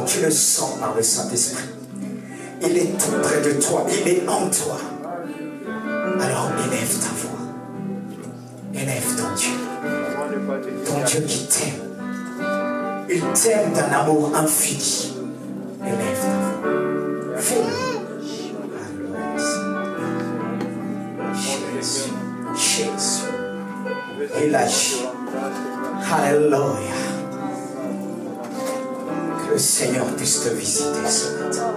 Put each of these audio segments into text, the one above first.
Tu le sens par le Saint-Esprit. Il est tout près de toi. Il est en toi. Alors élève ta voix. Élève ton Dieu. Ton Dieu qui t'aime. Il t'aime d'un amour infini. Élève ta voix. Fais-le. Jésus. Jésus. Il agit. Alléluia. Que le Seigneur puisse te visiter ce matin.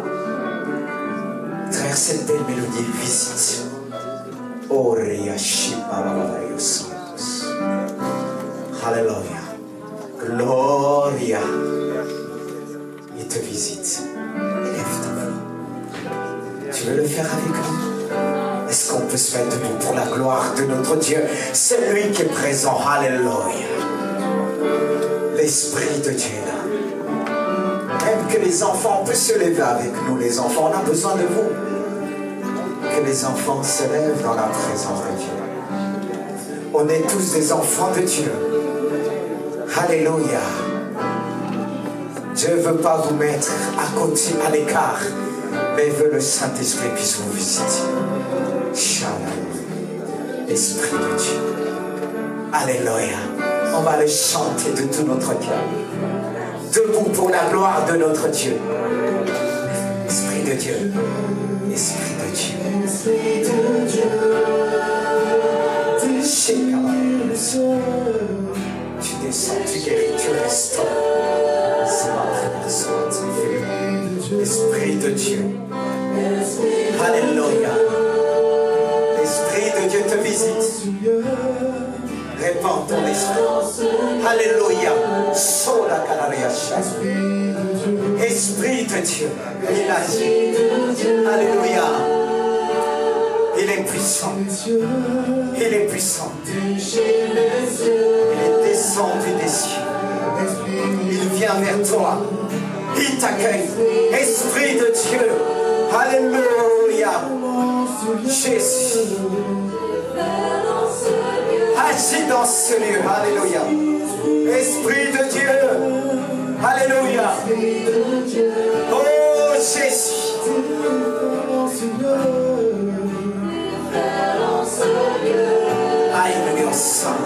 Travers cette belle mélodie, visite. Alléluia. Gloria. Il te visite. Élève ta voix. Tu veux le faire avec nous? Est-ce qu'on peut se mettre debout pour la gloire de notre Dieu? C'est lui qui est présent. Alléluia. L'Esprit de Dieu est là. Même que les enfants, on peut se lever avec nous, les enfants. On a besoin de vous. Que les enfants se lèvent dans la présence de Dieu. On est tous des enfants de Dieu. Alléluia. Dieu ne veut pas vous mettre à côté, à l'écart, mais veut le Saint-Esprit puisse vous visiter. Shalom. Esprit de Dieu. Alléluia. On va le chanter de tout notre cœur. Debout pour la gloire de notre Dieu. Esprit de Dieu. Esprit de Dieu. Esprit de Dieu. Tu descends, tu guéris, tu restaures. C'est ma prière ce matin. Esprit de Dieu. Alléluia. L'Esprit de Dieu te visite. Répands ton esprit. Alléluia. Sola canaria. Esprit de Dieu. Il agit. Alléluia. Il est puissant. Il est puissant. Il est descendu des cieux. Il vient vers toi. Il t'accueille. Esprit de Dieu. Alléluia. Jésus. Agis dans ce lieu. Alléluia. Esprit de Dieu. Alléluia. Oh Jésus. Aïe, le Dieu saint,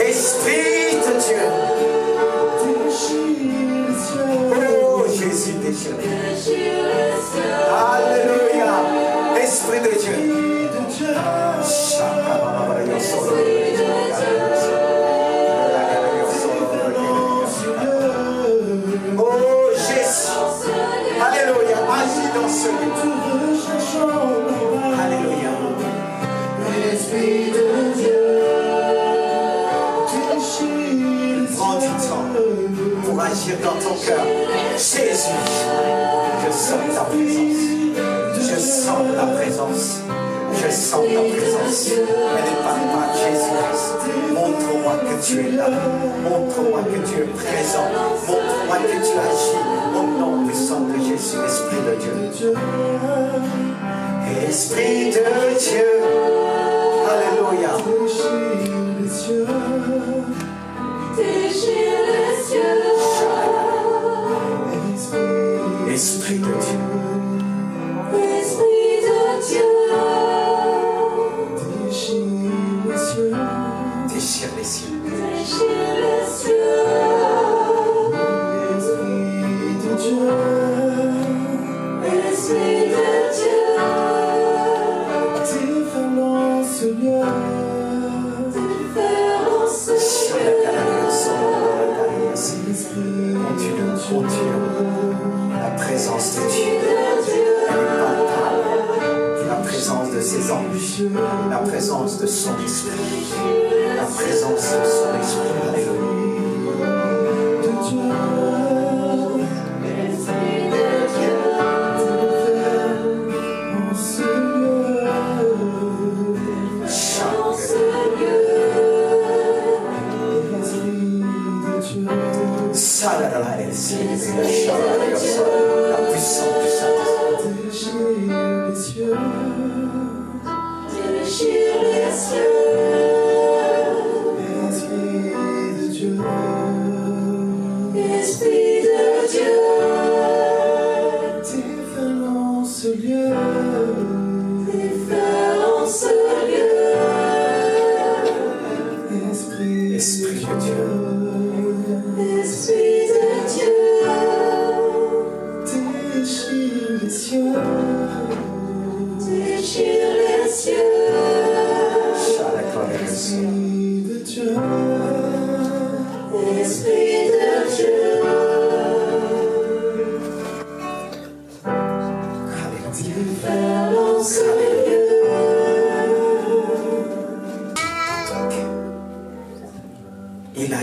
Esprit de Dieu. Oh Jésus de Dieu. Alléluia. Esprit de Dieu. Oh Jésus. Alléluia. Agis dans ce lieu. Alléluia. Esprit de Dieu. Prends du temps pour agir dans ton cœur. Jésus, je sens ta présence. Je sens ta présence. Je sens ta présence. Elle n'est pas Jésus-Christ. Montre-moi que tu es là. Montre-moi que tu es présent. Montre-moi que tu agis. Au nom puissant de Jésus, Esprit de Dieu. Esprit de Dieu. Alléluia. Déchire les cieux. Esprit de Dieu. Esprit de Dieu. Déchire les cieux. Déchire les cieux. Esprit de Dieu. Esprit de Dieu. Différence lieu. Différence lieu. Continue. La présence de Dieu. Elle est palpable. La présence de ses anges. La présence de son esprit. La présence de son esprit. Alléluia. Esprit de Dieu. La puissance du Saint-Esprit. Déchire les cieux. Esprit de Dieu. Différence lieu. Différence lieu.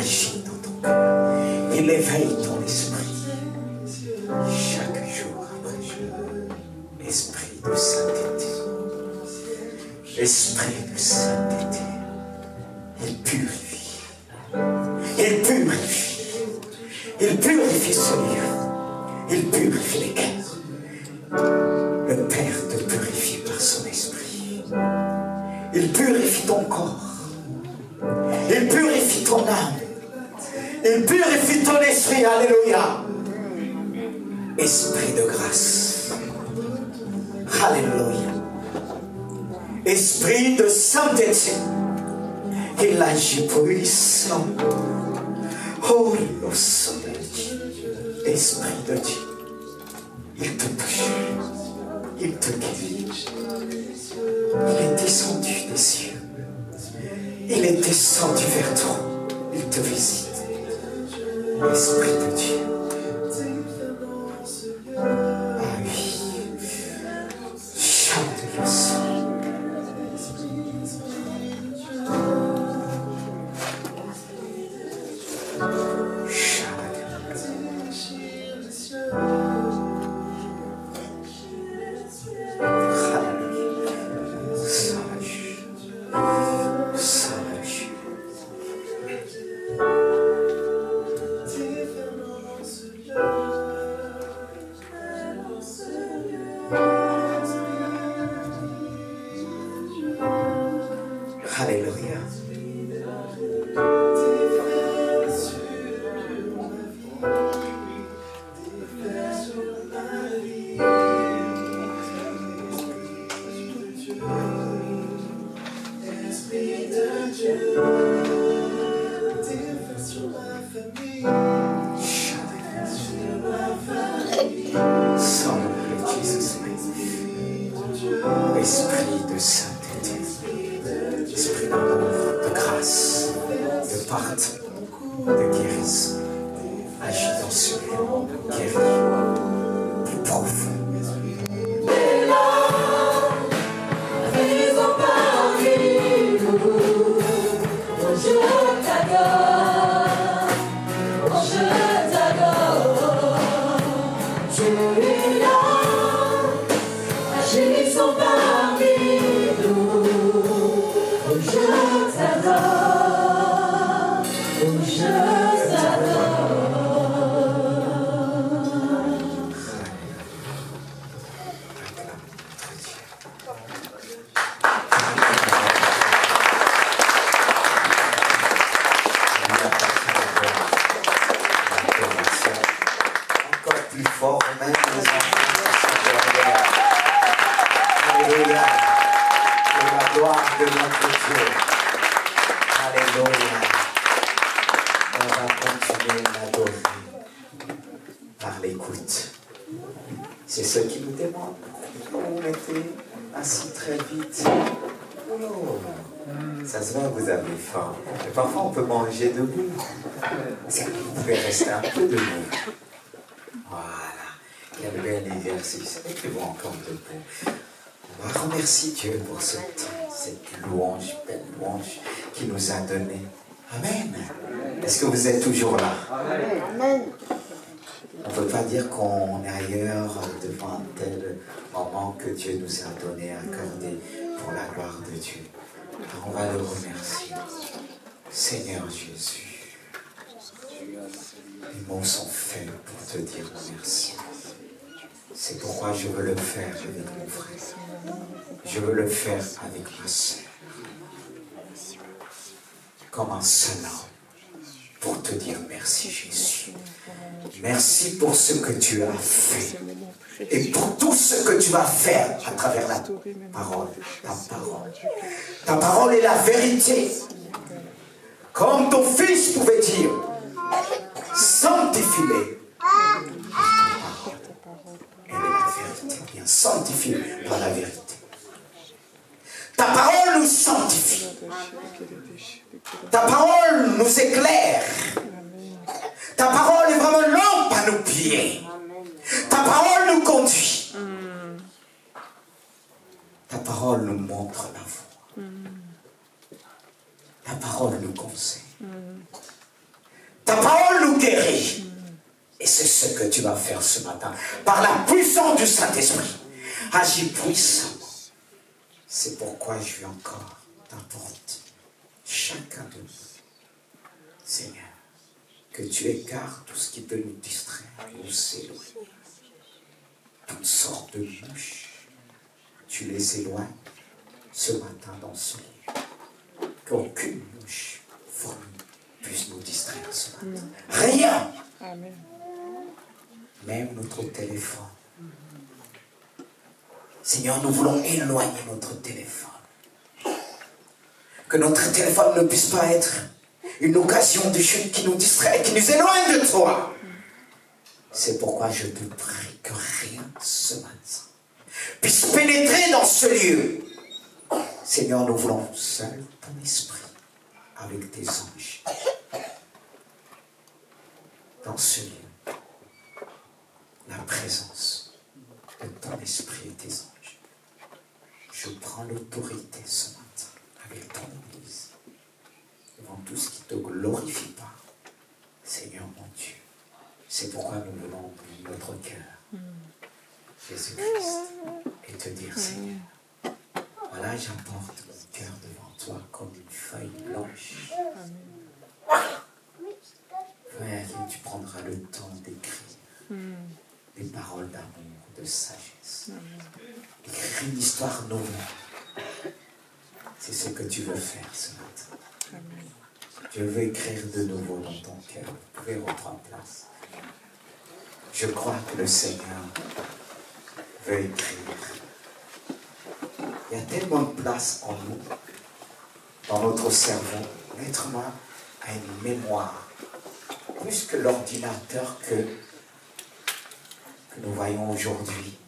agit dans ton cœur. Il éveille ton esprit. Chaque jour après jour. Esprit de sainteté. Esprit de sainteté. Il purifie. Il purifie. Il purifie ce lieu. Il purifie les cœurs. Le Père te purifie par son esprit. Il purifie ton corps. Il purifie ton âme. Il purifie ton esprit. Alléluia. Esprit de grâce. Alléluia. Esprit de sainteté. Il agit puissant. Oh, le sang de Dieu. Esprit de Dieu. Il te touche. Il te guérit. Il est descendu des cieux. Il est descendu vers toi. Il te visite. Esprit de Dieu. Ah oui. Chante le sang. Alléluia. Esprit de sainteté, esprit d'amour, de grâce, de pardon, de guérison, agis dans ce lieu, guéris, plus profond. C'est ce qui nous demande. Quand vous mettez assis très vite, oh, ça se voit, vous avez faim. Et parfois, on peut manger debout. Vous pouvez rester un peu debout. Voilà. Quel bel exercice. Mettez-vous encore debout. On va remercier Dieu pour cette louange, belle louange qu'il nous a donnée. Amen. Est-ce que vous êtes toujours là? Amen. On ne peut pas dire qu'on est ailleurs devant un tel moment que Dieu nous a donné, accordé pour la gloire de Dieu. Alors on va le remercier. Seigneur Jésus, les mots sont faits pour te dire merci. C'est pourquoi je veux le faire avec mon frère. Je veux le faire avec ma soeur. Comme un seul homme, pour te dire merci Jésus. Merci pour ce que tu as fait et pour tout ce que tu vas faire à travers la parole, ta parole. Ta parole est la vérité. Comme ton fils pouvait dire, sanctifie-les. Elle est la vérité. Bien, sanctifie par la vérité. Ta parole nous sanctifie. Ta parole nous éclaire. Ta parole est vraiment lampe à nos pieds. Ta parole nous conduit. Ta parole nous montre la voie. Ta parole nous conseille. guérit. Et c'est ce que tu vas faire ce matin. Par la puissance du Saint-Esprit. Agis puissamment. C'est pourquoi je vais encore t'apporter chacun de nous. Seigneur, que tu écartes tout ce qui peut nous distraire, nous s'éloigner. Toutes sortes de mouches, tu les éloignes ce matin dans ce lieu. Qu'aucune mouche, fourmi, puisse nous distraire ce matin. Rien. Amen. Même notre téléphone. Seigneur, nous voulons éloigner notre téléphone. Que notre téléphone ne puisse pas être une occasion de chute qui nous distrait, qui nous éloigne de toi. C'est pourquoi je te prie que rien ce matin puisse pénétrer dans ce lieu. Seigneur, nous voulons seul ton esprit avec tes anges. Dans ce lieu, la présence de ton esprit et tes anges. Je prends l'autorité ce matin avec ton Église devant tout ce qui ne te glorifie pas. Seigneur mon Dieu, c'est pourquoi nous voulons ouvrir notre cœur, Jésus-Christ, et te dire, Seigneur, voilà, j'apporte mon cœur devant toi comme une feuille blanche. Frère, tu prendras le temps d'écrire des paroles d'amour, de sagesse. Écrire une histoire nouvelle. C'est ce que tu veux faire ce matin. Je veux écrire de nouveau dans ton cœur. Vous pouvez reprendre place. Je crois que le Seigneur veut écrire. Il y a tellement de place en nous, dans notre cerveau. L'être humain a une mémoire, plus que l'ordinateur que nous voyons aujourd'hui.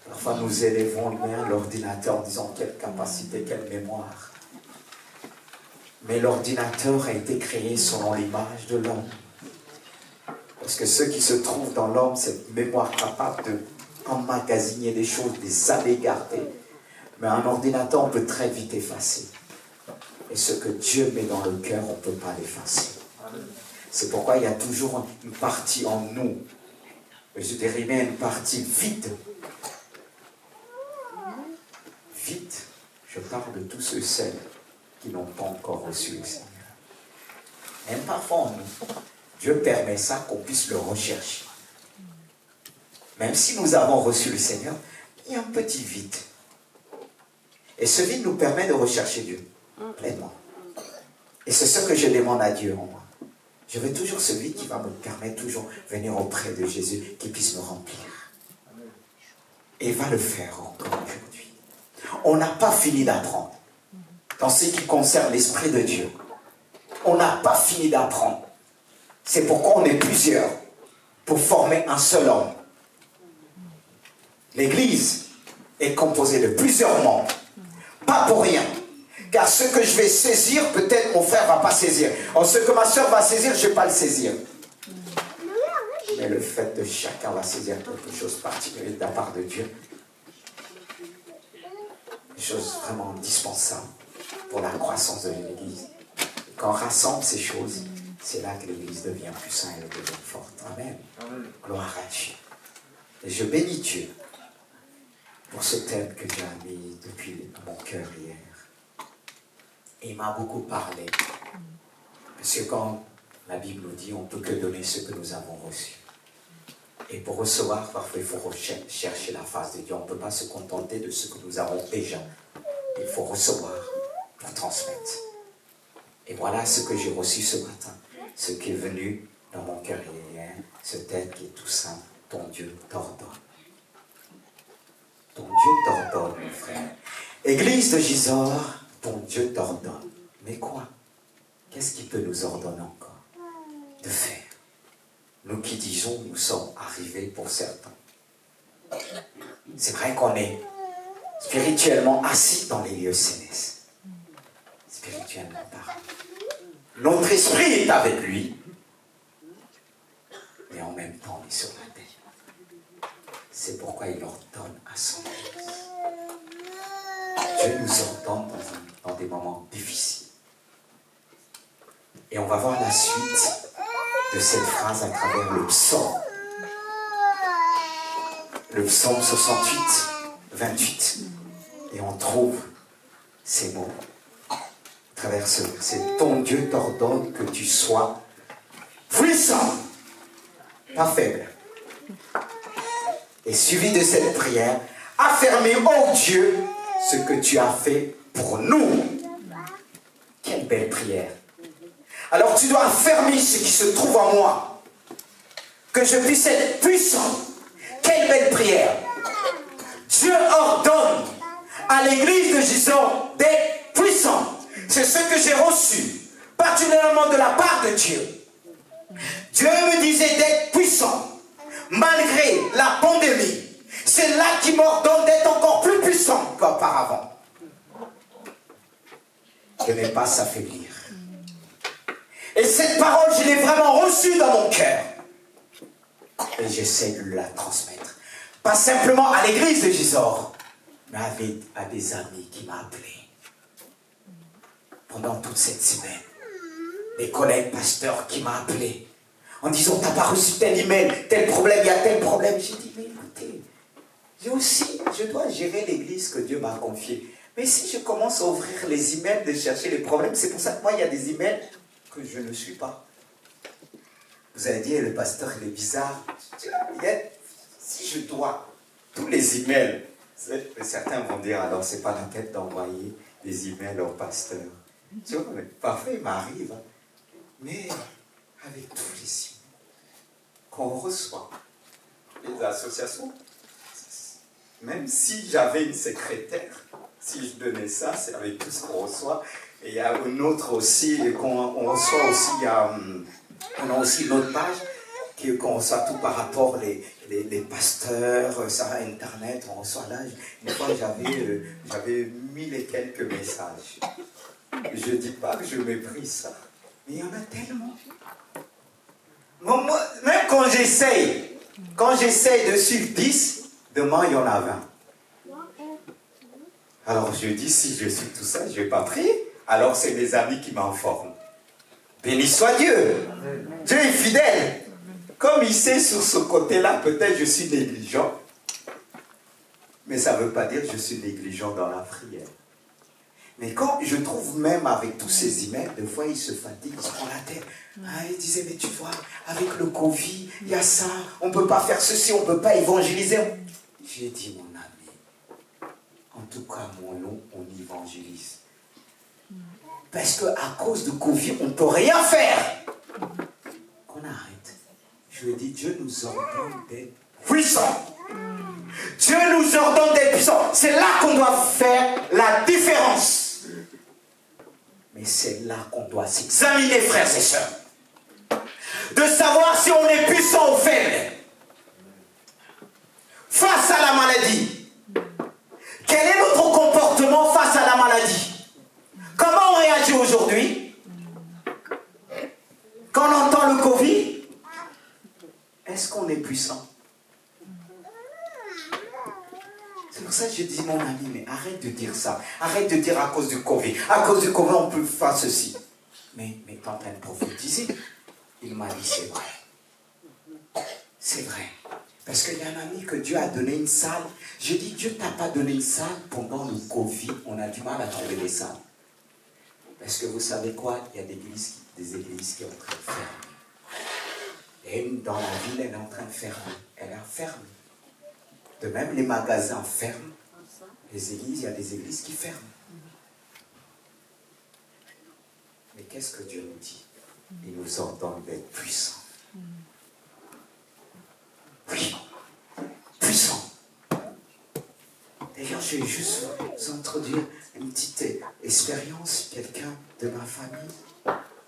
Parfois nous élevons bien l'ordinateur en disant quelle capacité, quelle mémoire. Mais l'ordinateur a été créé selon l'image de l'homme. Parce que ce qui se trouve dans l'homme, cette mémoire capable d'emmagasiner des choses, des années garder. Mais un ordinateur, on peut très vite effacer. Et ce que Dieu met dans le cœur, on ne peut pas l'effacer. C'est pourquoi il y a toujours une partie en nous. Je dirais même une partie vide. Vide. Je parle de tous ceux et celles qui n'ont pas encore reçu le Seigneur. Même parfois en nous, Dieu permet ça qu'on puisse le rechercher. Même si nous avons reçu le Seigneur, il y a un petit vide. Et ce vide nous permet de rechercher Dieu pleinement. Et c'est ce que je demande à Dieu en moi. Je veux toujours ce vide qui va me permettre toujours de venir auprès de Jésus, qui puisse me remplir. Et il va le faire encore aujourd'hui. On n'a pas fini d'apprendre. Dans ce qui concerne l'Esprit de Dieu, on n'a pas fini d'apprendre. C'est pourquoi on est plusieurs pour former un seul homme. L'Église est composée de plusieurs membres. Pas pour rien. Car ce que je vais saisir, peut-être mon frère ne va pas saisir. Or, ce que ma soeur va saisir, je ne vais pas le saisir. Mais le fait de chacun va saisir quelque chose de particulier de la part de Dieu. Une chose vraiment indispensable pour la croissance de l'Église. Quand on rassemble ces choses, c'est là que l'Église devient plus saine et devient forte. Amen. Gloire à Dieu. Et je bénis Dieu pour ce thème que Dieu a mis depuis mon cœur hier. Et il m'a beaucoup parlé. Parce que quand la Bible nous dit, on ne peut que donner ce que nous avons reçu. Et pour recevoir, parfois, il faut chercher la face de Dieu. On ne peut pas se contenter de ce que nous avons déjà. Il faut recevoir pour transmettre. Et voilà ce que j'ai reçu ce matin. Ce qui est venu dans mon cœur hier. Ce thème qui est tout simple. Ton Dieu t'ordonne. Ton Dieu t'ordonne, mon frère. Église de Gisors, ton Dieu t'ordonne. Mais quoi? Qu'est-ce qu'il peut nous ordonner encore de faire? Nous qui disons, nous sommes arrivés pour certains. C'est vrai qu'on est spirituellement assis dans les lieux célestes. Spirituellement parlant. Notre esprit est avec lui. Mais en même temps, on est sur la terre. C'est pourquoi il ordonne à son Église. Dieu nous ordonne dans des moments difficiles. Et on va voir la suite de cette phrase à travers le psaume. Le psaume 68, 28. Et on trouve ces mots à travers ce verset. Ton Dieu t'ordonne que tu sois puissant, pas faible. Et suivi de cette prière, affermez, ô Dieu, ce que tu as fait pour nous. Quelle belle prière. Alors tu dois affermir ce qui se trouve en moi. Que je puisse être puissant. Quelle belle prière. Dieu ordonne à l'église de Gisors d'être puissant. C'est ce que j'ai reçu, particulièrement de la part de Dieu. Dieu me disait d'être puissant, malgré la pandémie. C'est là qu'il m'ordonne d'être encore plus puissant qu'auparavant. De ne pas s'affaiblir. Et cette parole, je l'ai vraiment reçue dans mon cœur. Et j'essaie de la transmettre. Pas simplement à l'église de Gisors, mais à des amis qui m'ont appelé. Pendant toute cette semaine. Des collègues pasteurs qui m'ont appelé. En disant, t'as pas reçu tel email, tel problème, il y a tel problème. J'ai dit, mais écoutez, je dois gérer l'église que Dieu m'a confiée. Mais si je commence à ouvrir les emails, de chercher les problèmes, c'est pour ça que moi, il y a des emails que je ne suis pas. Vous allez dire, le pasteur, il est bizarre. Si je dois tous les emails, certains vont dire, alors c'est pas la peine d'envoyer des emails au pasteur. Tu vois, mais parfois il m'arrive, hein. Mais avec tous les emails qu'on reçoit, les associations, même si j'avais une secrétaire, si je donnais ça, c'est avec tout ce qu'on reçoit. Et il y a une autre aussi, qu'on reçoit aussi, on a aussi une autre page, qu'on reçoit tout par rapport les pasteurs, ça va Internet, on reçoit là. Une fois, j'avais 1000 et quelques messages. Je ne dis pas que je méprise ça, mais il y en a tellement. Moi, même quand j'essaye de suivre 10, demain il y en a 20. Alors je dis, si je suis tout ça, je ne vais pas prier. Alors c'est mes amis qui m'informent. Béni soit Dieu. Dieu est fidèle. Comme il sait sur ce côté-là, peut-être je suis négligent. Mais ça ne veut pas dire que je suis négligent dans la prière. Mais quand je trouve même avec tous ces emails, des fois ils se fatiguent, ils se prennent la tête. Ils disaient, mais tu vois, avec le Covid, il y a ça, on ne peut pas faire ceci, on ne peut pas évangéliser. J'ai dit, mon ami, en tout cas, mon nom, on évangélise. Parce qu'à cause de Covid, on ne peut rien faire. Qu'on arrête. Je lui ai dit, Dieu nous ordonne d'être puissants. Dieu nous ordonne d'être puissants. C'est là qu'on doit faire la différence. Mais c'est là qu'on doit s'examiner, frères et sœurs. De savoir si on est puissant ou faible. Face à la maladie. Quel est notre comportement face à la maladie? Comment on réagit aujourd'hui? Quand on entend le Covid, est-ce qu'on est puissant? C'est pour ça que je dis, mon ami, mais arrête de dire ça. Arrête de dire à cause du Covid. À cause du Covid, on peut faire ceci. Mais tu es en train de prophétiser. Il m'a dit, c'est vrai. C'est vrai. Parce qu'il y a un ami que Dieu a donné une salle. J'ai dit, Dieu ne t'a pas donné une salle pendant le Covid. On a du mal à trouver des salles. Parce que vous savez quoi? Il y a des églises qui sont en train de fermer. Et une dans la ville, elle est en train de fermer. Elle est fermée. De même, les magasins ferment. Les églises, il y a des églises qui ferment. Mais qu'est-ce que Dieu nous dit? Il nous ordonne d'être puissants. Oui, puissants. D'ailleurs, je vais juste vous introduire une petite expérience. Quelqu'un de ma famille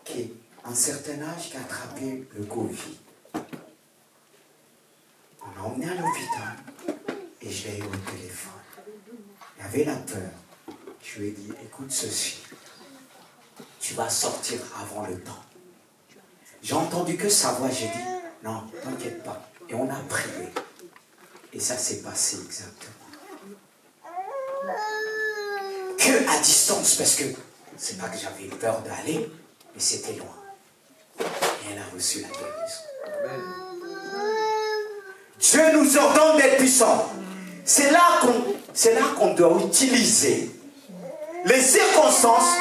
qui a un certain âge qui a attrapé le Covid. On l'a emmené à l'hôpital. Et je l'ai eu au téléphone. Il avait la peur. Je lui ai dit, écoute ceci. Tu vas sortir avant le temps. J'ai entendu que sa voix. J'ai dit, non, t'inquiète pas. Et on a prié. Et ça s'est passé exactement. Que à distance, parce que c'est pas que j'avais peur d'aller, mais c'était loin. Et elle a reçu la guérison. Dieu nous ordonne d'être puissants. C'est là qu'on doit utiliser les circonstances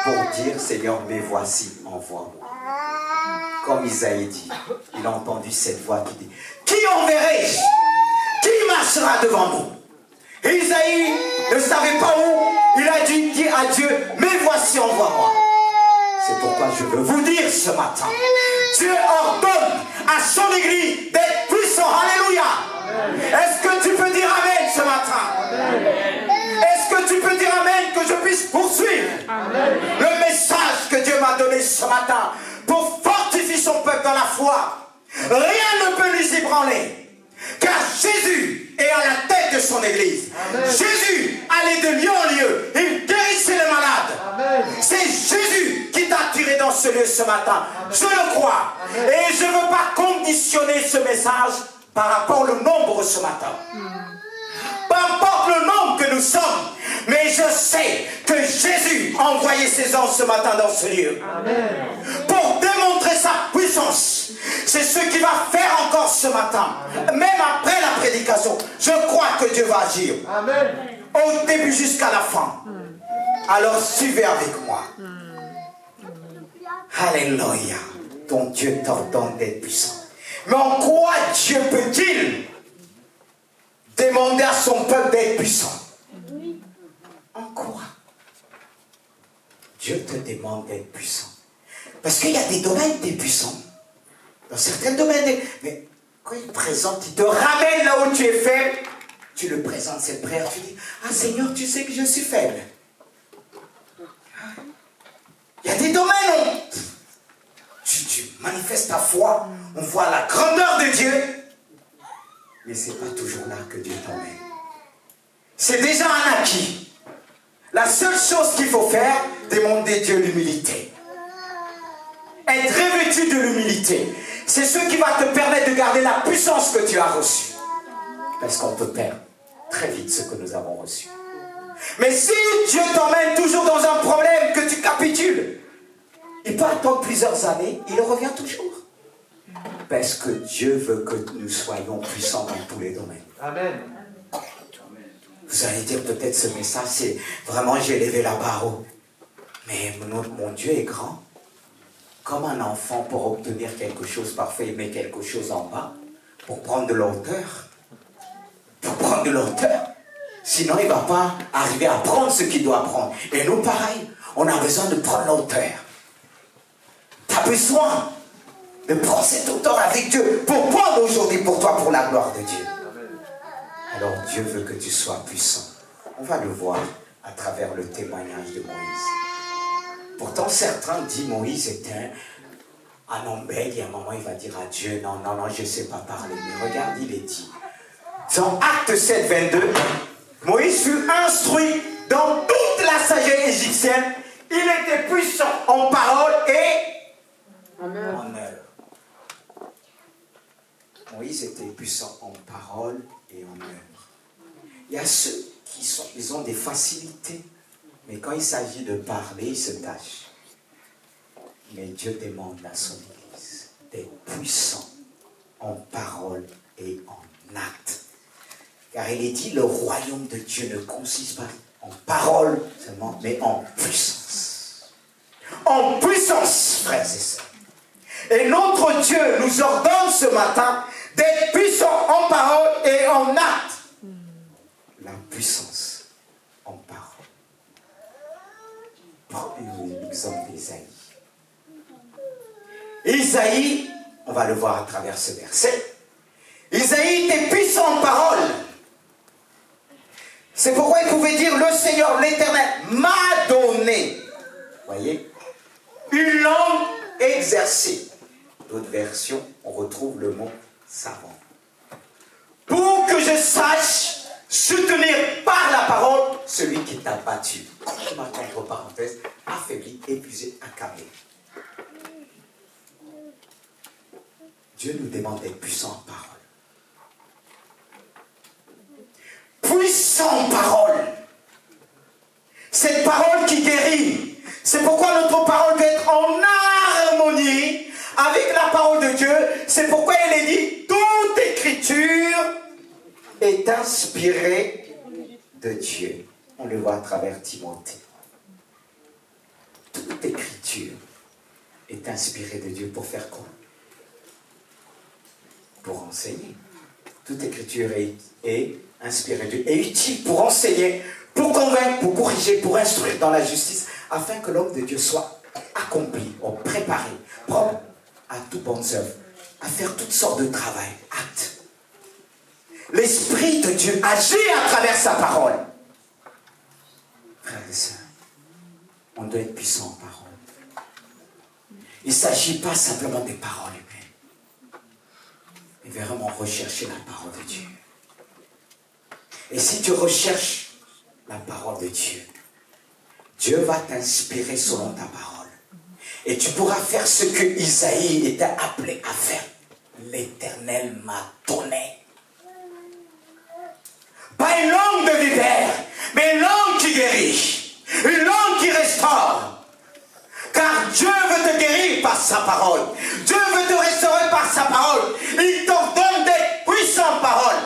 pour dire, Seigneur, me voici, envoie-moi. Comme Isaïe dit, il a entendu cette voix qui dit, qui enverrai-je? Qui marchera devant nous? Et Isaïe ne savait pas où. Il a dû dire à Dieu, me voici, envoie-moi. C'est pourquoi je veux vous dire ce matin, Dieu ordonne à son église d'être puissant. Alléluia. Est-ce que tu peux dire amen ce matin? Est-ce que tu peux dire amen, que je puisse poursuivre le message que Dieu m'a donné ce matin pour fortifier son peuple dans la foi? Rien ne peut nous ébranler, car Jésus est à la tête de son église. Jésus allait de lieu en lieu, il guérissait les malades. C'est Jésus qui t'a tiré dans ce lieu ce matin. Je le crois. Et je ne veux pas conditionner ce message par rapport au nombre ce matin. Peu importe le nombre que nous sommes, mais je sais que Jésus a envoyé ses anges ce matin dans ce lieu. Pour démontrer sa puissance. C'est ce qu'il va faire encore ce matin. Même après la prédication, je crois que Dieu va agir. Au début jusqu'à la fin. Alors suivez avec moi. Alléluia. Ton Dieu t'ordonne d'être puissant. Mais en quoi Dieu peut-il demander à son peuple d'être puissant? En quoi Dieu te demande d'être puissant? Parce qu'il y a des domaines d'être puissant. Dans certains domaines, mais quand il présente, il te ramène là où tu es faible, tu le présentes cette prière, tu dis, ah Seigneur, tu sais que je suis faible. Il y a des domaines où tu manifestes ta foi, on voit la grandeur de Dieu, mais ce n'est pas toujours là que Dieu t'emmène. C'est déjà un acquis. La seule chose qu'il faut faire, demander Dieu l'humilité. Être revêtu de l'humilité. C'est ce qui va te permettre de garder la puissance que tu as reçue. Parce qu'on peut perdre très vite ce que nous avons reçu. Mais si Dieu t'emmène toujours dans un problème, que tu capitules, il peut attendre plusieurs années, il revient toujours. Parce que Dieu veut que nous soyons puissants dans tous les domaines. Amen. Vous allez dire peut-être ce message, c'est vraiment j'ai levé la barre haut. Mais mon Dieu est grand. Comme un enfant pour obtenir quelque chose parfait, il met quelque chose en bas pour prendre de l'auteur. Pour prendre de l'auteur. Sinon, il ne va pas arriver à prendre ce qu'il doit prendre. Et nous, pareil, on a besoin de prendre l'auteur. Tu as besoin de prendre cette hauteur avec Dieu pour prendre aujourd'hui pour toi, pour la gloire de Dieu. Alors Dieu veut que tu sois puissant. On va le voir à travers le témoignage de Moïse. Pourtant, certains disent Moïse était un homme bête et à un moment il va dire à Dieu, non, je ne sais pas parler. Mais regarde, il est dit. Dans Acte 7, 22, Moïse fut instruit dans toute la sagesse égyptienne. Il était puissant en parole et en œuvre. Moïse était puissant en parole et en œuvre. Il y a ceux ils ont des facilités, mais quand il s'agit de parler, ils se tâchent. Mais Dieu demande à son Église d'être puissant en parole et en acte. Car il est dit, le royaume de Dieu ne consiste pas en parole seulement, mais en puissance. En puissance, frères et sœurs. Et notre Dieu nous ordonne ce matin d'être puissants en parole et en acte. La puissance en parole. Prenez l'exemple d'Isaïe. Isaïe, on va le voir à travers ce verset. Isaïe était puissant en parole. C'est pourquoi il pouvait dire, le Seigneur, l'Éternel, m'a donné, voyez, une langue exercée. D'autres versions, on retrouve le mot savant. Pour que je sache soutenir par la parole celui qui t'a battu. Entre parenthèses, affaibli, épuisé, accablé. Dieu nous demande d'être puissants en parole. Puissant en parole. Cette parole qui guérit. C'est pourquoi notre parole doit être en harmonie avec C'est pourquoi il est dit, toute écriture est inspirée de Dieu. On le voit à travers Timothée. Toute écriture est inspirée de Dieu pour faire quoi? Pour enseigner. Toute écriture est inspirée de Dieu, est utile pour enseigner, pour convaincre, pour corriger, pour instruire dans la justice, afin que l'homme de Dieu soit accompli, ou préparé, propre à toutes bonnes œuvres, à faire toutes sortes de travail, actes. L'Esprit de Dieu agit à travers sa parole. Frères et sœurs, on doit être puissant en parole. Il ne s'agit pas simplement des paroles humaines, mais vraiment rechercher la parole de Dieu. Et si tu recherches la parole de Dieu, Dieu va t'inspirer selon ta parole. Et tu pourras faire ce que Isaïe était appelé à faire. L'Éternel m'a donné. Pas une langue de vipère, mais une langue qui guérit. Une langue qui restaure. Car Dieu veut te guérir par sa parole. Dieu veut te restaurer par sa parole. Il t'ordonne d'être puissant en parole.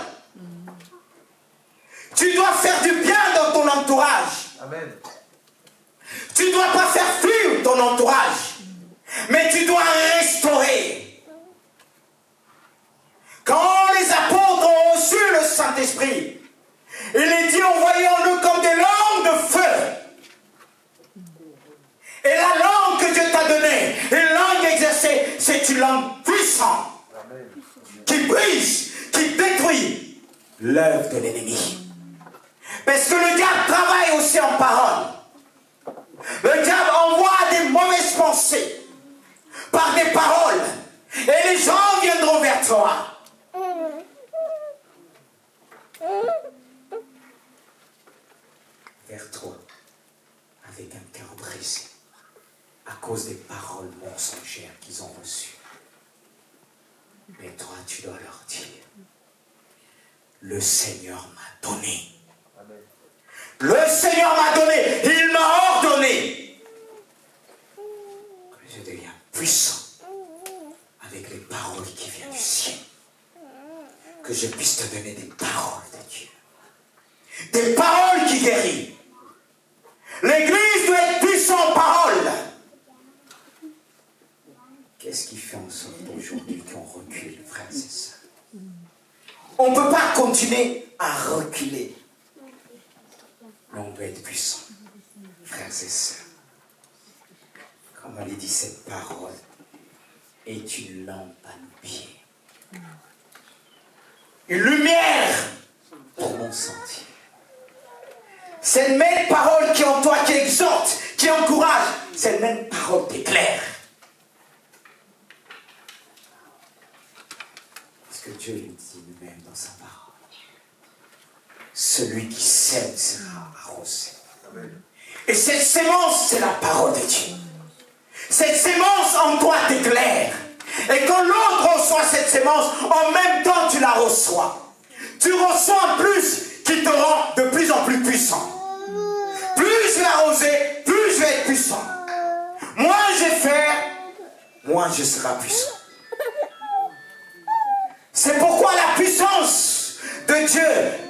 Tu dois faire du bien dans ton entourage. Amen. Tu ne dois pas faire fuir ton entourage, mais tu dois restaurer. Quand les apôtres ont reçu le Saint-Esprit, il est dit, envoyons-nous comme des langues de feu. Et la langue que Dieu t'a donnée, une langue exercée, c'est une langue puissante, qui brise, qui détruit l'œuvre de l'ennemi. Parce que le diable travaille aussi en parole. Le diable envoie des mauvaises pensées par des paroles. Et les gens viendront vers toi. Vers toi. Avec un cœur brisé. À cause des paroles mensongères qu'ils ont reçues. Mais toi, tu dois leur dire. Le Seigneur m'a donné. Le Seigneur m'a donné, il m'a ordonné que je deviens puissant avec les paroles qui viennent du ciel. Que je puisse te donner des paroles de Dieu. Des paroles qui guérissent. L'Église doit être puissante en parole. Qu'est-ce qui fait en sorte aujourd'hui qu'on recule, frères et sœurs? On ne peut pas continuer à reculer. Mais on doit être puissant, frères et sœurs. Comme on l'a dit, cette parole est une lampe à nos pieds. Une lumière pour mon sentier. Cette même parole qui est en toi, qui exhorte, qui encourage, cette même parole t'éclaire. Parce que Dieu le dit lui-même dans sa parole. Celui qui sème sera arrosé. Et cette sémence, c'est la parole de Dieu. Cette sémence en toi t'éclaire. Et quand l'autre reçoit cette sémence, en même temps tu la reçois. Tu reçois plus qui te rend de plus en plus puissant. Plus je vais arroser, plus je vais être puissant. Moins je vais faire, moins je serai puissant. C'est pourquoi la puissance de Dieu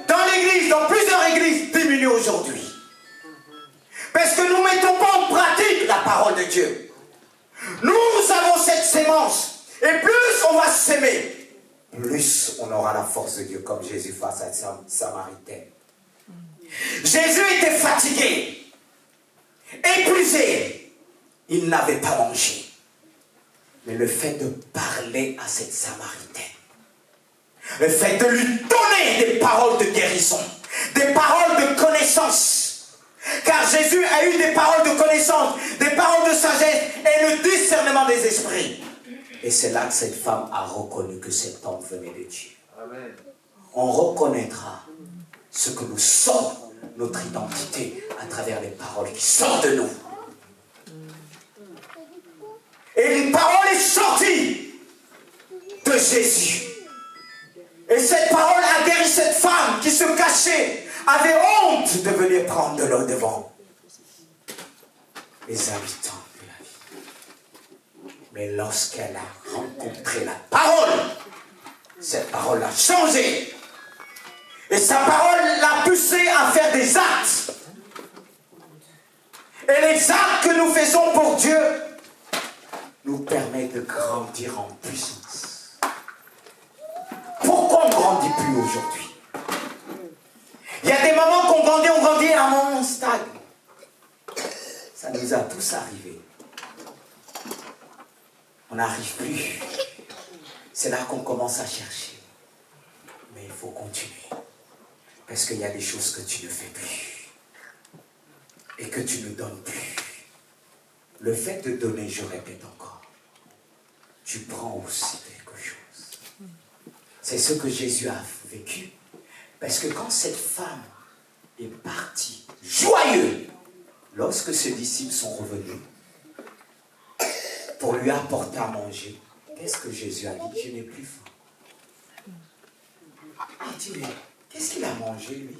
dans l'église, dans plusieurs églises, diminue aujourd'hui. Parce que nous ne mettons pas en pratique la parole de Dieu. Nous avons cette sémence. Et plus on va s'aimer, plus on aura la force de Dieu, comme Jésus face à cette Samaritaine. Jésus était fatigué, épuisé. Il n'avait pas mangé. Mais le fait de parler à cette Samaritaine, le fait de lui donner des paroles de guérison, des paroles de connaissance. Car Jésus a eu des paroles de connaissance, des paroles de sagesse et le discernement des esprits. Et c'est là que cette femme a reconnu que cet homme venait de Dieu. Amen. On reconnaîtra ce que nous sommes, notre identité, à travers les paroles qui sortent de nous. Et une parole est sortie de Jésus. Et cette parole a guéri cette femme qui se cachait, avait honte de venir prendre de l'eau devant les habitants de la ville. Mais lorsqu'elle a rencontré la parole, cette parole l'a changé. Et sa parole l'a poussé à faire des actes. Et les actes que nous faisons pour Dieu nous permettent de grandir en puissance. Pourquoi on ne grandit plus aujourd'hui? Il y a des moments qu'on grandit, à un moment on stagne. Ça nous a tous arrivé. On n'arrive plus. C'est là qu'on commence à chercher. Mais il faut continuer. Parce qu'il y a des choses que tu ne fais plus. Et que tu ne donnes plus. Le fait de donner, je répète encore, tu prends aussi quelque chose. C'est ce que Jésus a vécu. Parce que quand cette femme est partie, joyeux, lorsque ses disciples sont revenus pour lui apporter à manger, qu'est-ce que Jésus a dit? Je n'ai plus faim. Il dit, mais qu'est-ce qu'il a mangé, lui?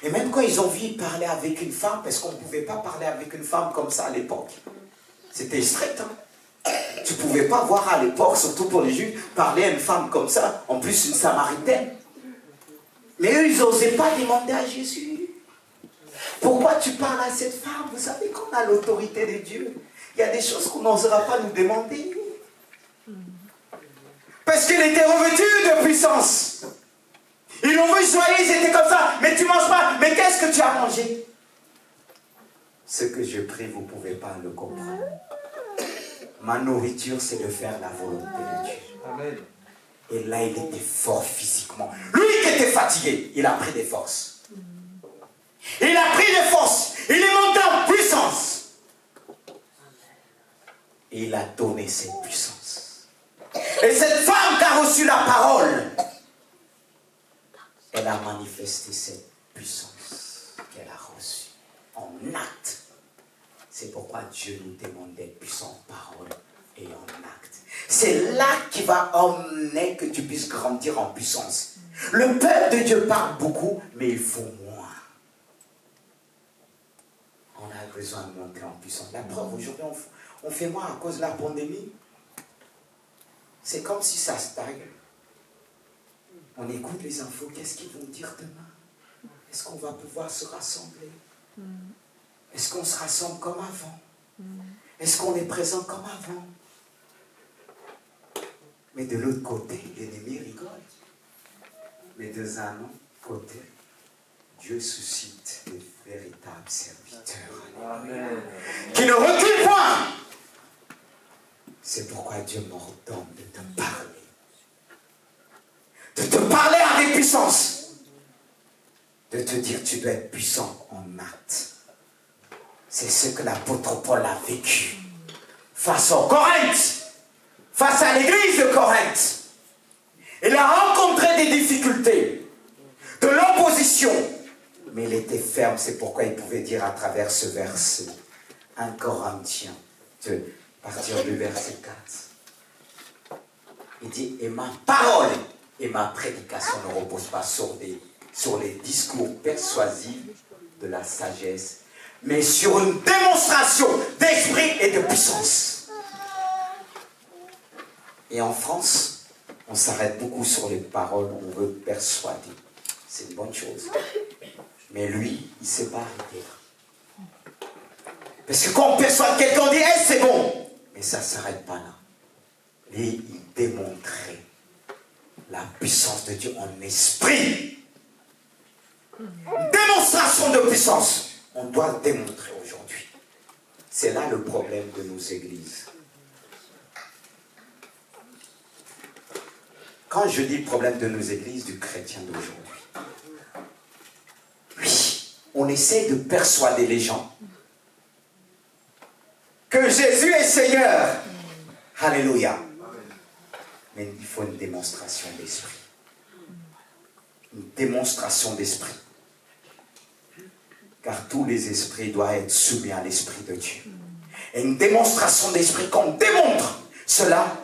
Et même quand ils ont vu parler avec une femme, parce qu'on ne pouvait pas parler avec une femme comme ça à l'époque, c'était strict, hein? Tu ne pouvais pas voir à l'époque, surtout pour les Juifs, parler à une femme comme ça, en plus une Samaritaine. Mais eux, ils n'osaient pas demander à Jésus. Pourquoi tu parles à cette femme? Vous savez qu'on a l'autorité de Dieu. Il y a des choses qu'on n'osera pas nous demander. Parce qu'il était revêtu de puissance. Ils l'ont vu soigner, ils étaient comme ça. Mais tu ne manges pas. Mais qu'est-ce que tu as mangé? Ce que je prie, vous ne pouvez pas le comprendre. Ma nourriture, c'est de faire la volonté de Dieu. Amen. Et là, il était fort physiquement. Lui qui était fatigué, il a pris des forces. Il a pris des forces. Il est monté en puissance. Et il a donné cette puissance. Et cette femme qui a reçu la parole, elle a manifesté cette puissance qu'elle a reçue en acte. C'est pourquoi Dieu nous demande d'être puissants en parole et en acte. C'est l'acte qui va emmener que tu puisses grandir en puissance. Le peuple de Dieu parle beaucoup, mais il faut moins. On a besoin de monter en puissance. La preuve, aujourd'hui, on fait moins à cause de la pandémie. C'est comme si ça stagne. On écoute les infos, qu'est-ce qu'ils vont dire demain? Est-ce qu'on va pouvoir se rassembler? Est-ce qu'on se rassemble comme avant? Est-ce qu'on est présent comme avant? Mais de l'autre côté, l'ennemi rigole. Mais de un autre côté, Dieu suscite des véritables serviteurs. Amen. Qui ne reculent point. C'est pourquoi Dieu m'ordonne de te parler. De te parler avec puissance. De te dire tu dois être puissant en acte. C'est ce que l'apôtre Paul a vécu. Face aux Corinthe. Face à l'église de Corinthe. Il a rencontré des difficultés. De l'opposition. Mais il était ferme. C'est pourquoi il pouvait dire à travers ce verset. 1 Corinthiens. De partir du verset 4. Il dit, et ma parole et ma prédication ne reposent pas sur les discours persuasifs de la sagesse, mais sur une démonstration d'esprit et de puissance. Et en France, on s'arrête beaucoup sur les paroles, on veut persuader. C'est une bonne chose. Mais lui, il ne s'est pas arrêté là. Parce que quand on persuade quelqu'un, on dit, hey, c'est bon. Mais ça ne s'arrête pas là. Et il démontrait la puissance de Dieu en esprit. Démonstration de puissance. On doit le démontrer aujourd'hui. C'est là le problème de nos églises. Quand je dis problème de nos églises, du chrétien d'aujourd'hui, oui, on essaie de persuader les gens que Jésus est Seigneur. Alléluia. Mais il faut une démonstration d'esprit. Une démonstration d'esprit. Car tous les esprits doivent être soumis à l'esprit de Dieu. Et une démonstration d'esprit, quand on démontre cela,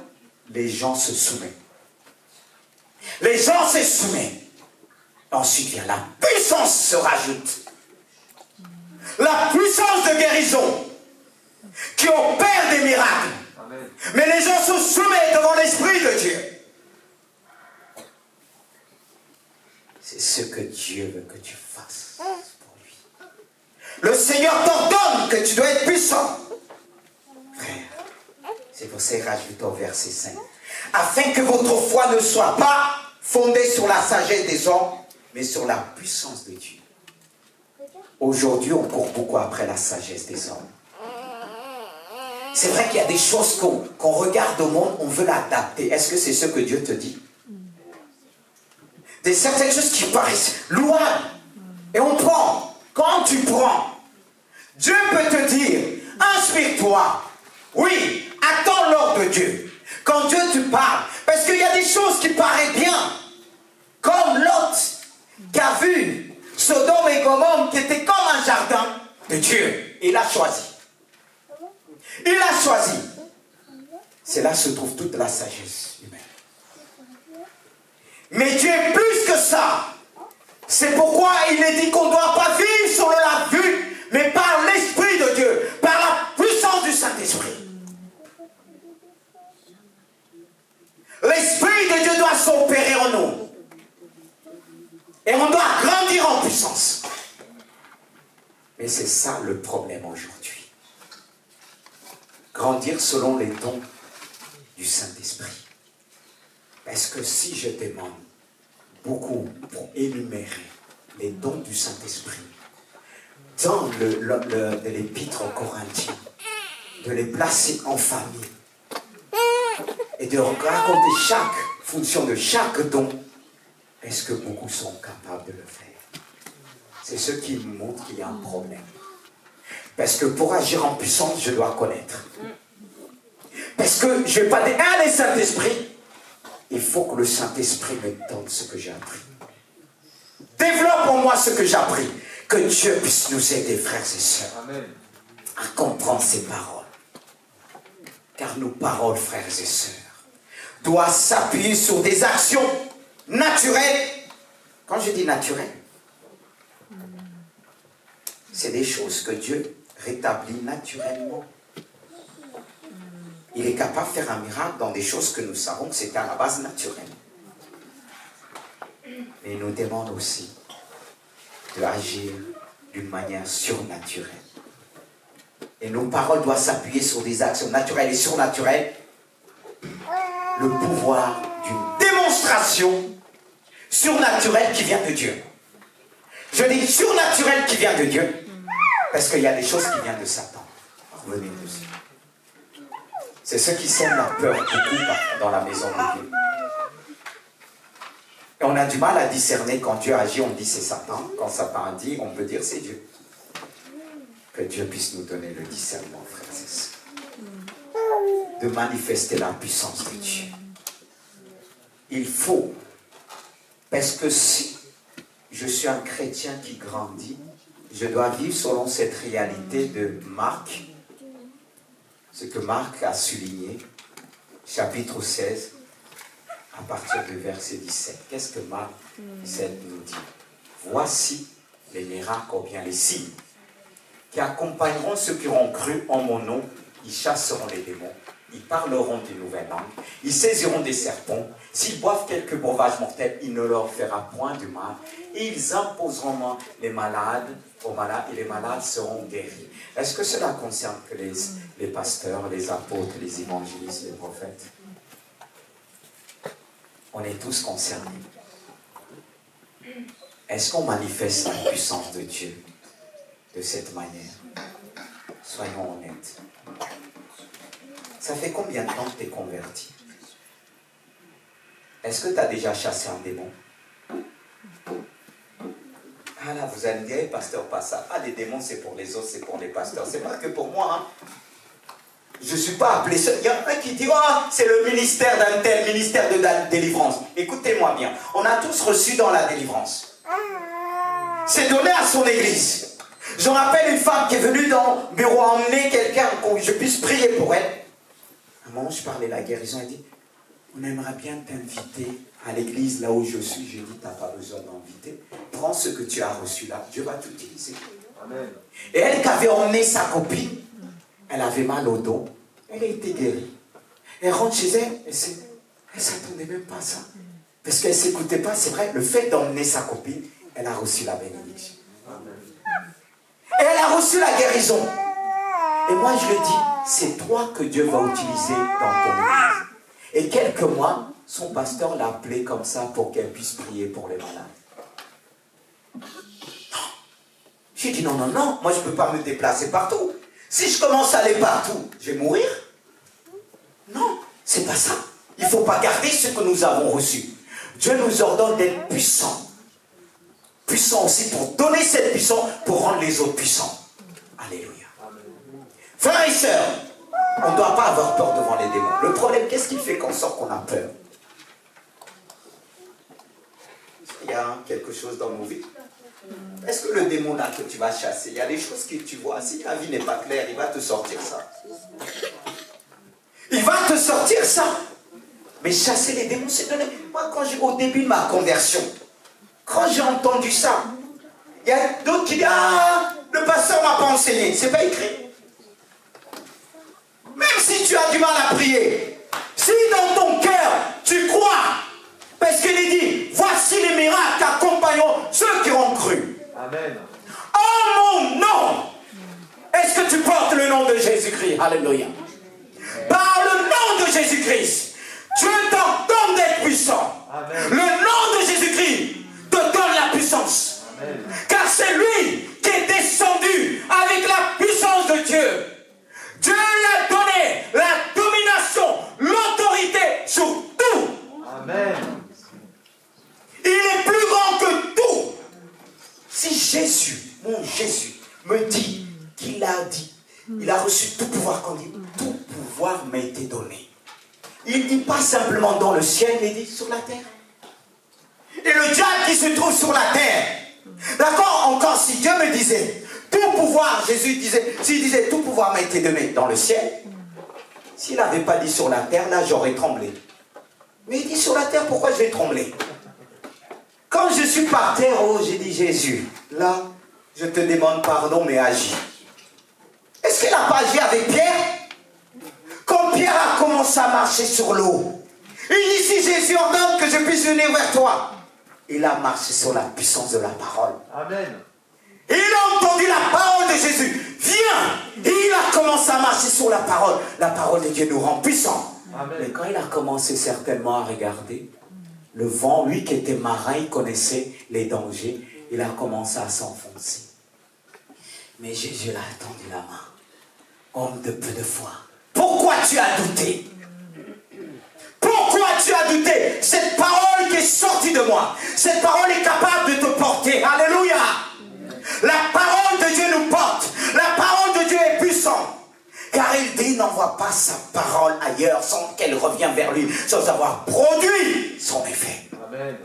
les gens se soumettent. Les gens se soumettent. Ensuite vient la puissance se rajoute. La puissance de guérison qui opère des miracles Mais les gens se soumettent devant l'Esprit de Dieu. C'est ce que Dieu veut que tu fasses pour lui. Le Seigneur t'ordonne que tu dois être puissant. Frère, c'est pour ça qu'il rajoute au verset 5. Afin que votre foi ne soit pas fondée sur la sagesse des hommes, mais sur la puissance de Dieu. Aujourd'hui, on court beaucoup après la sagesse des hommes. C'est vrai qu'il y a des choses qu'on regarde au monde, on veut l'adapter. Est-ce que c'est ce que Dieu te dit? Des certaines choses qui paraissent louables. Et on prend. Quand tu prends, Dieu peut te dire, inspire-toi. Oui, attends l'ordre de Dieu. Quand Dieu te parle, parce qu'il y a des choses qui paraissent bien. Comme Lot, qui a vu Sodome et Gomorrhe, qui était comme un jardin de Dieu. Il a choisi. Il a choisi. C'est là que se trouve toute la sagesse humaine. Mais Dieu est plus que ça. C'est pourquoi il est dit qu'on ne doit pas vivre sur la vue, mais par l'Esprit de Dieu, par la puissance du Saint-Esprit. L'Esprit de Dieu doit s'opérer en nous. Et on doit grandir en puissance. Mais c'est ça le problème aujourd'hui. Grandir selon les dons du Saint-Esprit. Parce que si je demande beaucoup pour énumérer les dons du Saint-Esprit dans l'épître aux Corinthiens, de les placer en famille et de raconter chaque fonction de chaque don, est-ce que beaucoup sont capables de le faire? C'est ce qui me montre qu'il y a un problème. Parce que pour agir en puissance, je dois connaître. Parce que je ne vais pas dire, les Saint-Esprit. Il faut que le Saint-Esprit me donne ce que j'ai appris. Développe en moi ce que j'ai appris. Que Dieu puisse nous aider, frères et sœurs, Amen, à comprendre ces paroles. Car nos paroles, frères et sœurs, doivent s'appuyer sur des actions naturelles. Quand je dis naturelles, c'est des choses que Dieu rétablit naturellement. Il est capable de faire un miracle dans des choses que nous savons que c'est à la base naturelle. Mais il nous demande aussi d'agir d'une manière surnaturelle. Et nos paroles doivent s'appuyer sur des actions naturelles et surnaturelles. Le pouvoir d'une démonstration surnaturelle qui vient de Dieu. Je dis surnaturelle qui vient de Dieu, parce qu'il y a des choses qui viennent de Satan. Revenez dessus. C'est ce qui sème la peur beaucoup dans la maison de Dieu. Et on a du mal à discerner quand Dieu agit, on dit c'est Satan. Quand Satan dit, on peut dire c'est Dieu. Que Dieu puisse nous donner le discernement, frères et sœurs. De manifester la puissance de Dieu. Il faut, parce que si je suis un chrétien qui grandit, je dois vivre selon cette réalité de Marc. Ce que Marc a souligné, chapitre 16, à partir du verset 17. Qu'est-ce que Marc 17 nous dit? Voici les miracles, ou bien les signes, qui accompagneront ceux qui auront cru en mon nom. Ils chasseront les démons, ils parleront d'une nouvelle langue, ils saisiront des serpents, s'ils boivent quelques breuvages mortels, il ne leur fera point du mal, et ils imposeront les malades aux malades, et les malades seront guéris. Est-ce que cela concerne que les pasteurs, les apôtres, les évangélistes, les prophètes? On est tous concernés. Est-ce qu'on manifeste la puissance de Dieu de cette manière? Soyons honnêtes. Ça fait combien de temps que tu es converti? Est-ce que tu as déjà chassé un démon? Ah là, vous allez me dire, pasteur, pas ça. Ah, les démons, c'est pour les autres, c'est pour les pasteurs. C'est pas que pour moi, hein. Je ne suis pas appelé seul. Il y a un qui dit, c'est le ministère d'un tel, ministère de la délivrance. Écoutez-moi bien, on a tous reçu dans la délivrance. C'est donné à son église. Je me rappelle une femme qui est venue dans le bureau emmener quelqu'un pour que je puisse prier pour elle. À un moment, je parlais de la guérison, elle dit, on aimerait bien t'inviter à l'église là où je suis. J'ai dit, tu n'as pas besoin d'inviter. Prends ce que tu as reçu là, Dieu va t'utiliser. Amen. Et elle qui avait emmené sa copine, elle avait mal au dos, elle a été guérie. Elle rentre chez elle, elle ne s'attendait même pas à ça. Parce qu'elle ne s'écoutait pas, c'est vrai, le fait d'emmener sa copine, elle a reçu la bénédiction. Et elle a reçu la guérison. Et moi je le dis, c'est toi que Dieu va utiliser dans ton église. Et quelques mois, son pasteur l'a appelée comme ça pour qu'elle puisse prier pour les malades. Non. J'ai dit non, moi je ne peux pas me déplacer partout. Si je commence à aller partout, je vais mourir. Non, c'est pas ça. Il ne faut pas garder ce que nous avons reçu. Dieu nous ordonne d'être puissants. Puissants aussi pour donner cette puissance, pour rendre les autres puissants. Alléluia. Frères et sœurs, on ne doit pas avoir peur devant les démons. Le problème, qu'est-ce qui fait qu'en sorte qu'on a peur? Il y a quelque chose dans nos vies. Est-ce que le démon là que tu vas chasser, il y a des choses que tu vois, si ta vie n'est pas claire, il va te sortir ça. Il va te sortir ça. Mais chasser les démons, c'est donné. Moi, au début de ma conversion, quand j'ai entendu ça, il y a d'autres qui disent, ah, le pasteur ne m'a pas enseigné. C'est pas écrit. Même si tu as du mal à prier, si dans ton cœur, tu crois, parce qu'il est dit, voici les miracles accompagnant ceux qui ont cru. Amen. Oh mon nom! Est-ce que tu portes le nom de Jésus-Christ? Alléluia. Par le nom de Jésus-Christ, Dieu t'ordonne d'être puissant. Amen. Le nom de Jésus-Christ te donne la puissance. Amen. Car c'est lui qui est descendu avec la puissance de Dieu. Dieu lui a donné la domination, l'autorité sur tout. Amen. Il est plus grand que tout. Si Jésus, mon Jésus, me dit qu'il a dit, il a reçu tout pouvoir, quand il dit, tout pouvoir m'a été donné. Il ne dit pas simplement dans le ciel, il dit sur la terre. Et le diable qui se trouve sur la terre, d'accord, encore si Dieu me disait, tout pouvoir, Jésus disait, s'il disait tout pouvoir m'a été donné dans le ciel, s'il n'avait pas dit sur la terre, là j'aurais tremblé. Mais il dit sur la terre, pourquoi je vais trembler? Quand je suis par terre, oh, j'ai dit Jésus, là, je te demande pardon, mais agis. Est-ce qu'il n'a pas agi avec Pierre? Quand Pierre a commencé à marcher sur l'eau, il dit, si Jésus ordonne que je puisse venir vers toi, il a marché sur la puissance de la parole. Amen. Il a entendu la parole de Jésus. Viens! Et il a commencé à marcher sur la parole. La parole de Dieu nous rend puissants. Amen. Mais quand il a commencé certainement à regarder, le vent, lui qui était marin, il connaissait les dangers, il a commencé à s'enfoncer. Mais Jésus l'a tendu la main. Homme de peu de foi. Pourquoi tu as douté? Pourquoi tu as douté? Cette parole qui est sortie de moi, cette parole est capable de te porter. Alléluia! La parole de Dieu nous porte. La parole de Dieu est puissante. Car il dit, n'envoie pas sa parole ailleurs sans qu'elle revienne vers lui, sans avoir produit son effet. Amen.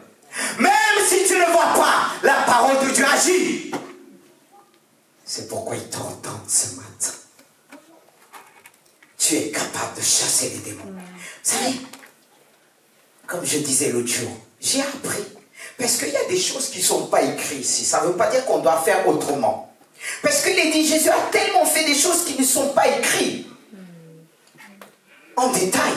Même si tu ne vois pas, la parole de Dieu agit. C'est pourquoi il t'entend ce matin. Tu es capable de chasser les démons. Vous savez, comme je disais l'autre jour, j'ai appris. Parce qu'il y a des choses qui ne sont pas écrites ici. Ça ne veut pas dire qu'on doit faire autrement. Parce qu'il est dit, Jésus a tellement fait des choses qui ne sont pas écrites. En détail.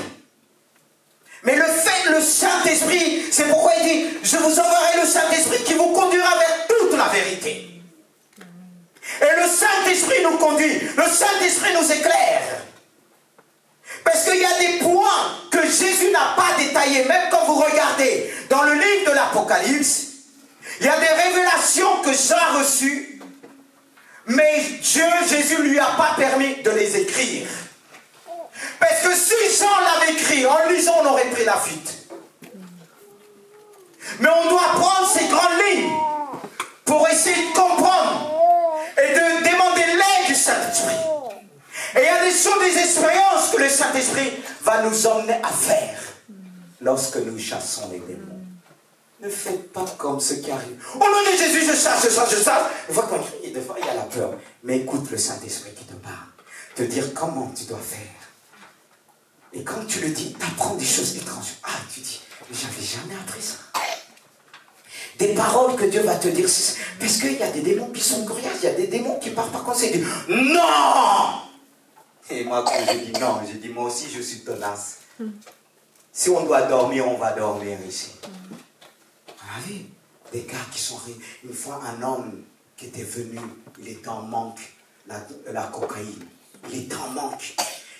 Mais le fait, le Saint-Esprit, c'est pourquoi il dit, je vous enverrai le Saint-Esprit qui vous conduira vers toute la vérité. Et le Saint-Esprit nous conduit. Le Saint-Esprit nous éclaire. Parce qu'il y a des points que Jésus n'a pas détaillés. Même quand vous regardez dans le livre de l'Apocalypse, il y a des révélations que Jean a reçues, mais Dieu, Jésus, lui a pas permis de les écrire. Parce que si Jean l'avait écrit, en lisant, on aurait pris la fuite. Mais on doit prendre ces grandes lignes pour essayer de comprendre et de demander l'aide du Saint-Esprit. Et il y a des choses, des expériences que le Saint-Esprit va nous emmener à faire lorsque nous chassons les démons. Ne faites pas comme ceux qui arrivent. Au nom de Jésus, je chasse. Des fois, quand il y a la peur. Mais écoute le Saint-Esprit qui te parle. Te dire comment tu dois faire. Et quand tu le dis, tu apprends des choses étranges. Ah, tu dis, mais j'avais jamais appris ça. Des paroles que Dieu va te dire. Parce qu'il y a des démons qui sont coriaces. Il y a des démons qui partent par conseil. Non! Et moi, quand je dis non, je dis moi aussi je suis tenace. Si on doit dormir, on va dormir ici. On a vu des gars qui sont... Une fois, un homme qui était venu, il était en manque, la cocaïne. Il était en manque.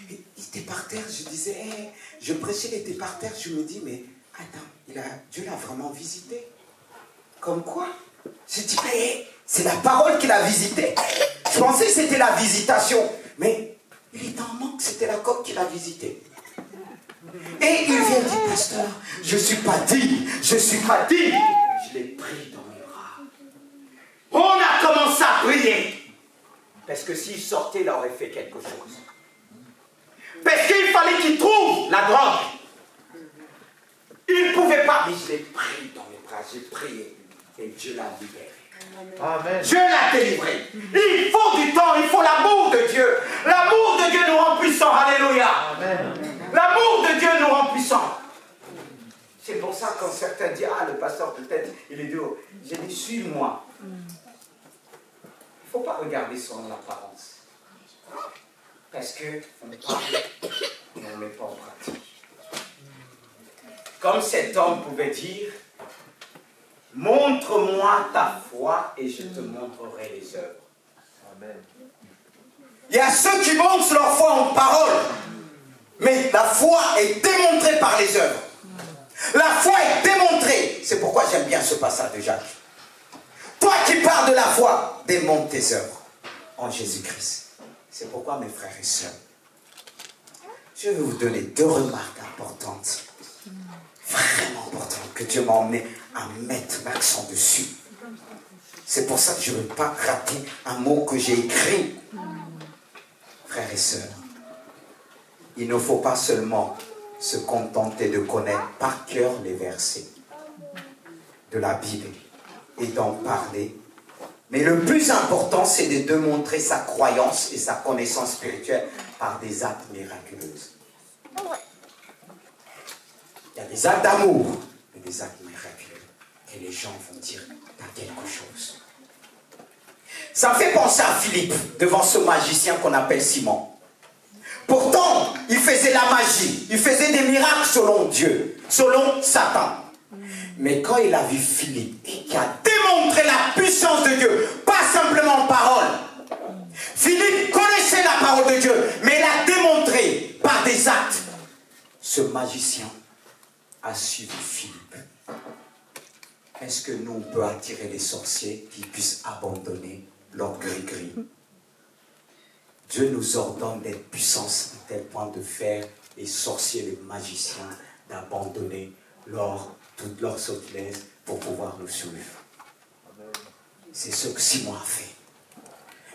Il était par terre, je disais, je prêchais, il était par terre, je me dis, mais attends, Dieu l'a vraiment visité. Comme quoi? Je dis, c'est la parole qu'il a visité. Je pensais que c'était la visitation. Mais il était en manque, c'était la coque qui l'a visité. Et il vient dire, pasteur, je ne suis pas digne, je ne suis pas digne. Je l'ai pris dans mes bras. On a commencé à prier. Parce que s'il sortait, il aurait fait quelque chose. Parce qu'il fallait qu'il trouve la drogue. Il ne pouvait pas. Mais je l'ai pris dans mes bras, j'ai prié. Et Dieu l'a libéré. Amen. Dieu l'a délivré. Il faut du temps, il faut l'amour de Dieu. L'amour de Dieu nous rend puissants. Alléluia. Amen. L'amour de Dieu nous rend puissants. C'est pour ça quand certains disent, le pasteur peut-être, il est dur. J'ai dit, suis-moi. Il ne faut pas regarder son apparence. Parce qu'on parle, mais on ne met pas en pratique. Comme cet homme pouvait dire, montre-moi ta foi et je te montrerai les œuvres. Amen. Il y a ceux qui montrent leur foi en parole, mais la foi est démontrée par les œuvres. La foi est démontrée. C'est pourquoi j'aime bien ce passage de Jacques. Toi qui parles de la foi, démontre tes œuvres en Jésus-Christ. C'est pourquoi, mes frères et sœurs, je vais vous donner 2 remarques importantes, vraiment importantes, que Dieu m'a emmené à mettre l'accent dessus. C'est pour ça que je ne veux pas rater un mot que j'ai écrit. Frères et sœurs, il ne faut pas seulement se contenter de connaître par cœur les versets de la Bible et d'en parler. Mais le plus important, c'est de démontrer sa croyance et sa connaissance spirituelle par des actes miraculeux. Il y a des actes d'amour, mais des actes miraculeux. Et les gens vont dire, t'as quelque chose. Ça me fait penser à Philippe, devant ce magicien qu'on appelle Simon. Pourtant, il faisait la magie, il faisait des miracles selon Dieu, selon Satan. Mais quand il a vu Philippe, qui a démontré la puissance de Dieu, pas simplement en parole. Philippe connaissait la parole de Dieu, mais il a démontré par des actes. Ce magicien a suivi Philippe. Est-ce que nous, on peut attirer les sorciers qui puissent abandonner leur gris-gris? Dieu nous ordonne d'être puissance à tel point de faire les sorciers, les magiciens, d'abandonner toute leur sortilège pour pouvoir nous suivre. C'est ce que Simon a fait.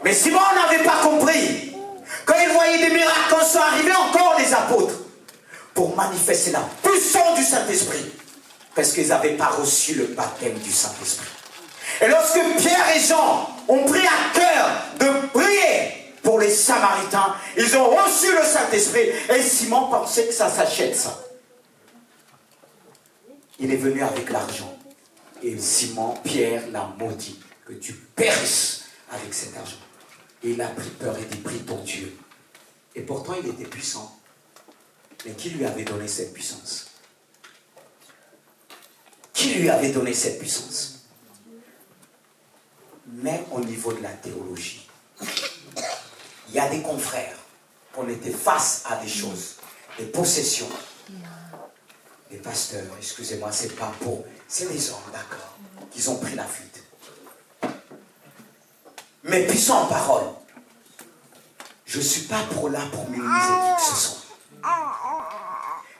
Mais Simon n'avait pas compris. Quand il voyait des miracles, quand sont arrivés encore les apôtres, pour manifester la puissance du Saint-Esprit, parce qu'ils n'avaient pas reçu le baptême du Saint-Esprit. Et lorsque Pierre et Jean ont pris à cœur de prier pour les Samaritains, ils ont reçu le Saint-Esprit, et Simon pensait que ça s'achète, ça. Il est venu avec l'argent. Et Simon, Pierre l'a maudit, que tu périsses avec cet argent. Et il a pris peur et dit, prie ton Dieu. Et pourtant, il était puissant. Mais qui lui avait donné cette puissance? Qui lui avait donné cette puissance? Même au niveau de la théologie. Il y a des confrères, on était face à des choses, des possessions. Les pasteurs, excusez-moi, c'est pas pour... C'est des hommes, d'accord, qui ont pris la fuite. Mais puissants en parole. Je ne suis pas là pour minimiser qui que ce soit.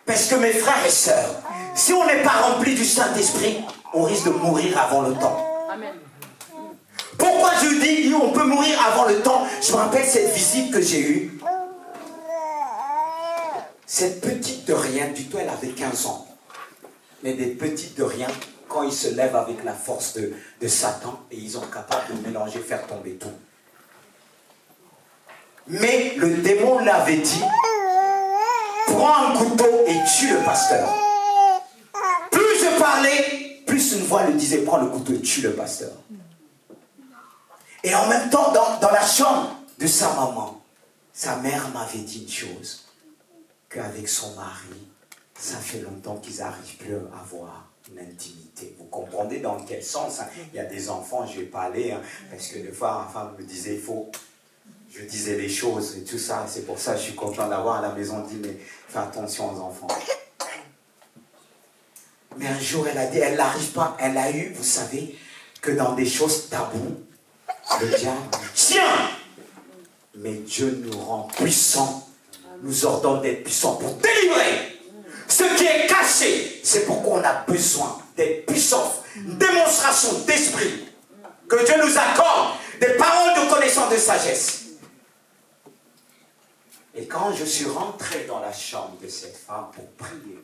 Parce que mes frères et sœurs, si on n'est pas rempli du Saint-Esprit, on risque de mourir avant le temps. Amen. Pourquoi je dis on peut mourir avant le temps? Je me rappelle cette visite que j'ai eue. Cette petite de rien, du tout, elle avait 15 ans. Mais des petites de rien, quand ils se lèvent avec la force de Satan, et ils sont capables de mélanger, faire tomber tout. Mais le démon l'avait dit, prends un couteau et tue le pasteur. Plus je parlais, plus une voix le disait, prends le couteau et tue le pasteur. Et en même temps, dans la chambre de sa maman, sa mère m'avait dit une chose, qu'avec son mari, ça fait longtemps qu'ils n'arrivent plus à avoir une intimité. Vous comprenez dans quel sens, hein? Il y a des enfants, je ne vais pas aller, hein, parce que des fois, ma femme me disait, je disais les choses et tout ça, c'est pour ça que je suis content d'avoir à la maison, dit, mais fais attention aux enfants. Mais un jour, elle a dit, elle n'arrive pas, elle a eu, vous savez, que dans des choses taboues, le diable tiens, mais Dieu nous rend puissants, nous ordonne d'être puissants pour délivrer ce qui est caché. C'est pourquoi on a besoin d'être puissants, une démonstration d'esprit, que Dieu nous accorde des paroles de connaissance, de sagesse. Et quand je suis rentré dans la chambre de cette femme pour prier,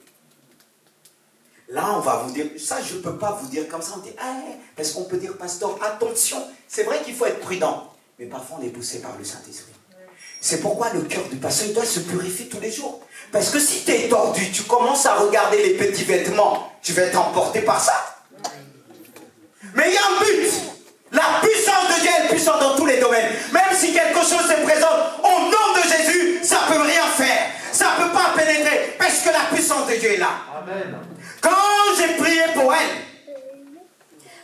là, on va vous dire, ça je ne peux pas vous dire comme ça, on dit, parce qu'on peut dire, pasteur, attention, c'est vrai qu'il faut être prudent, mais parfois on est poussé par le Saint-Esprit. C'est pourquoi le cœur du pasteur, il doit se purifier tous les jours. Parce que si tu es tordu, tu commences à regarder les petits vêtements, tu vas être emporté par ça. Mais il y a un but. La puissance de Dieu est puissante dans tous les domaines. Même si quelque chose se présente au nom de Jésus, ça ne peut rien faire. Ça ne peut pas pénétrer. Parce que la puissance de Dieu est là. Amen. Quand j'ai prié pour elle,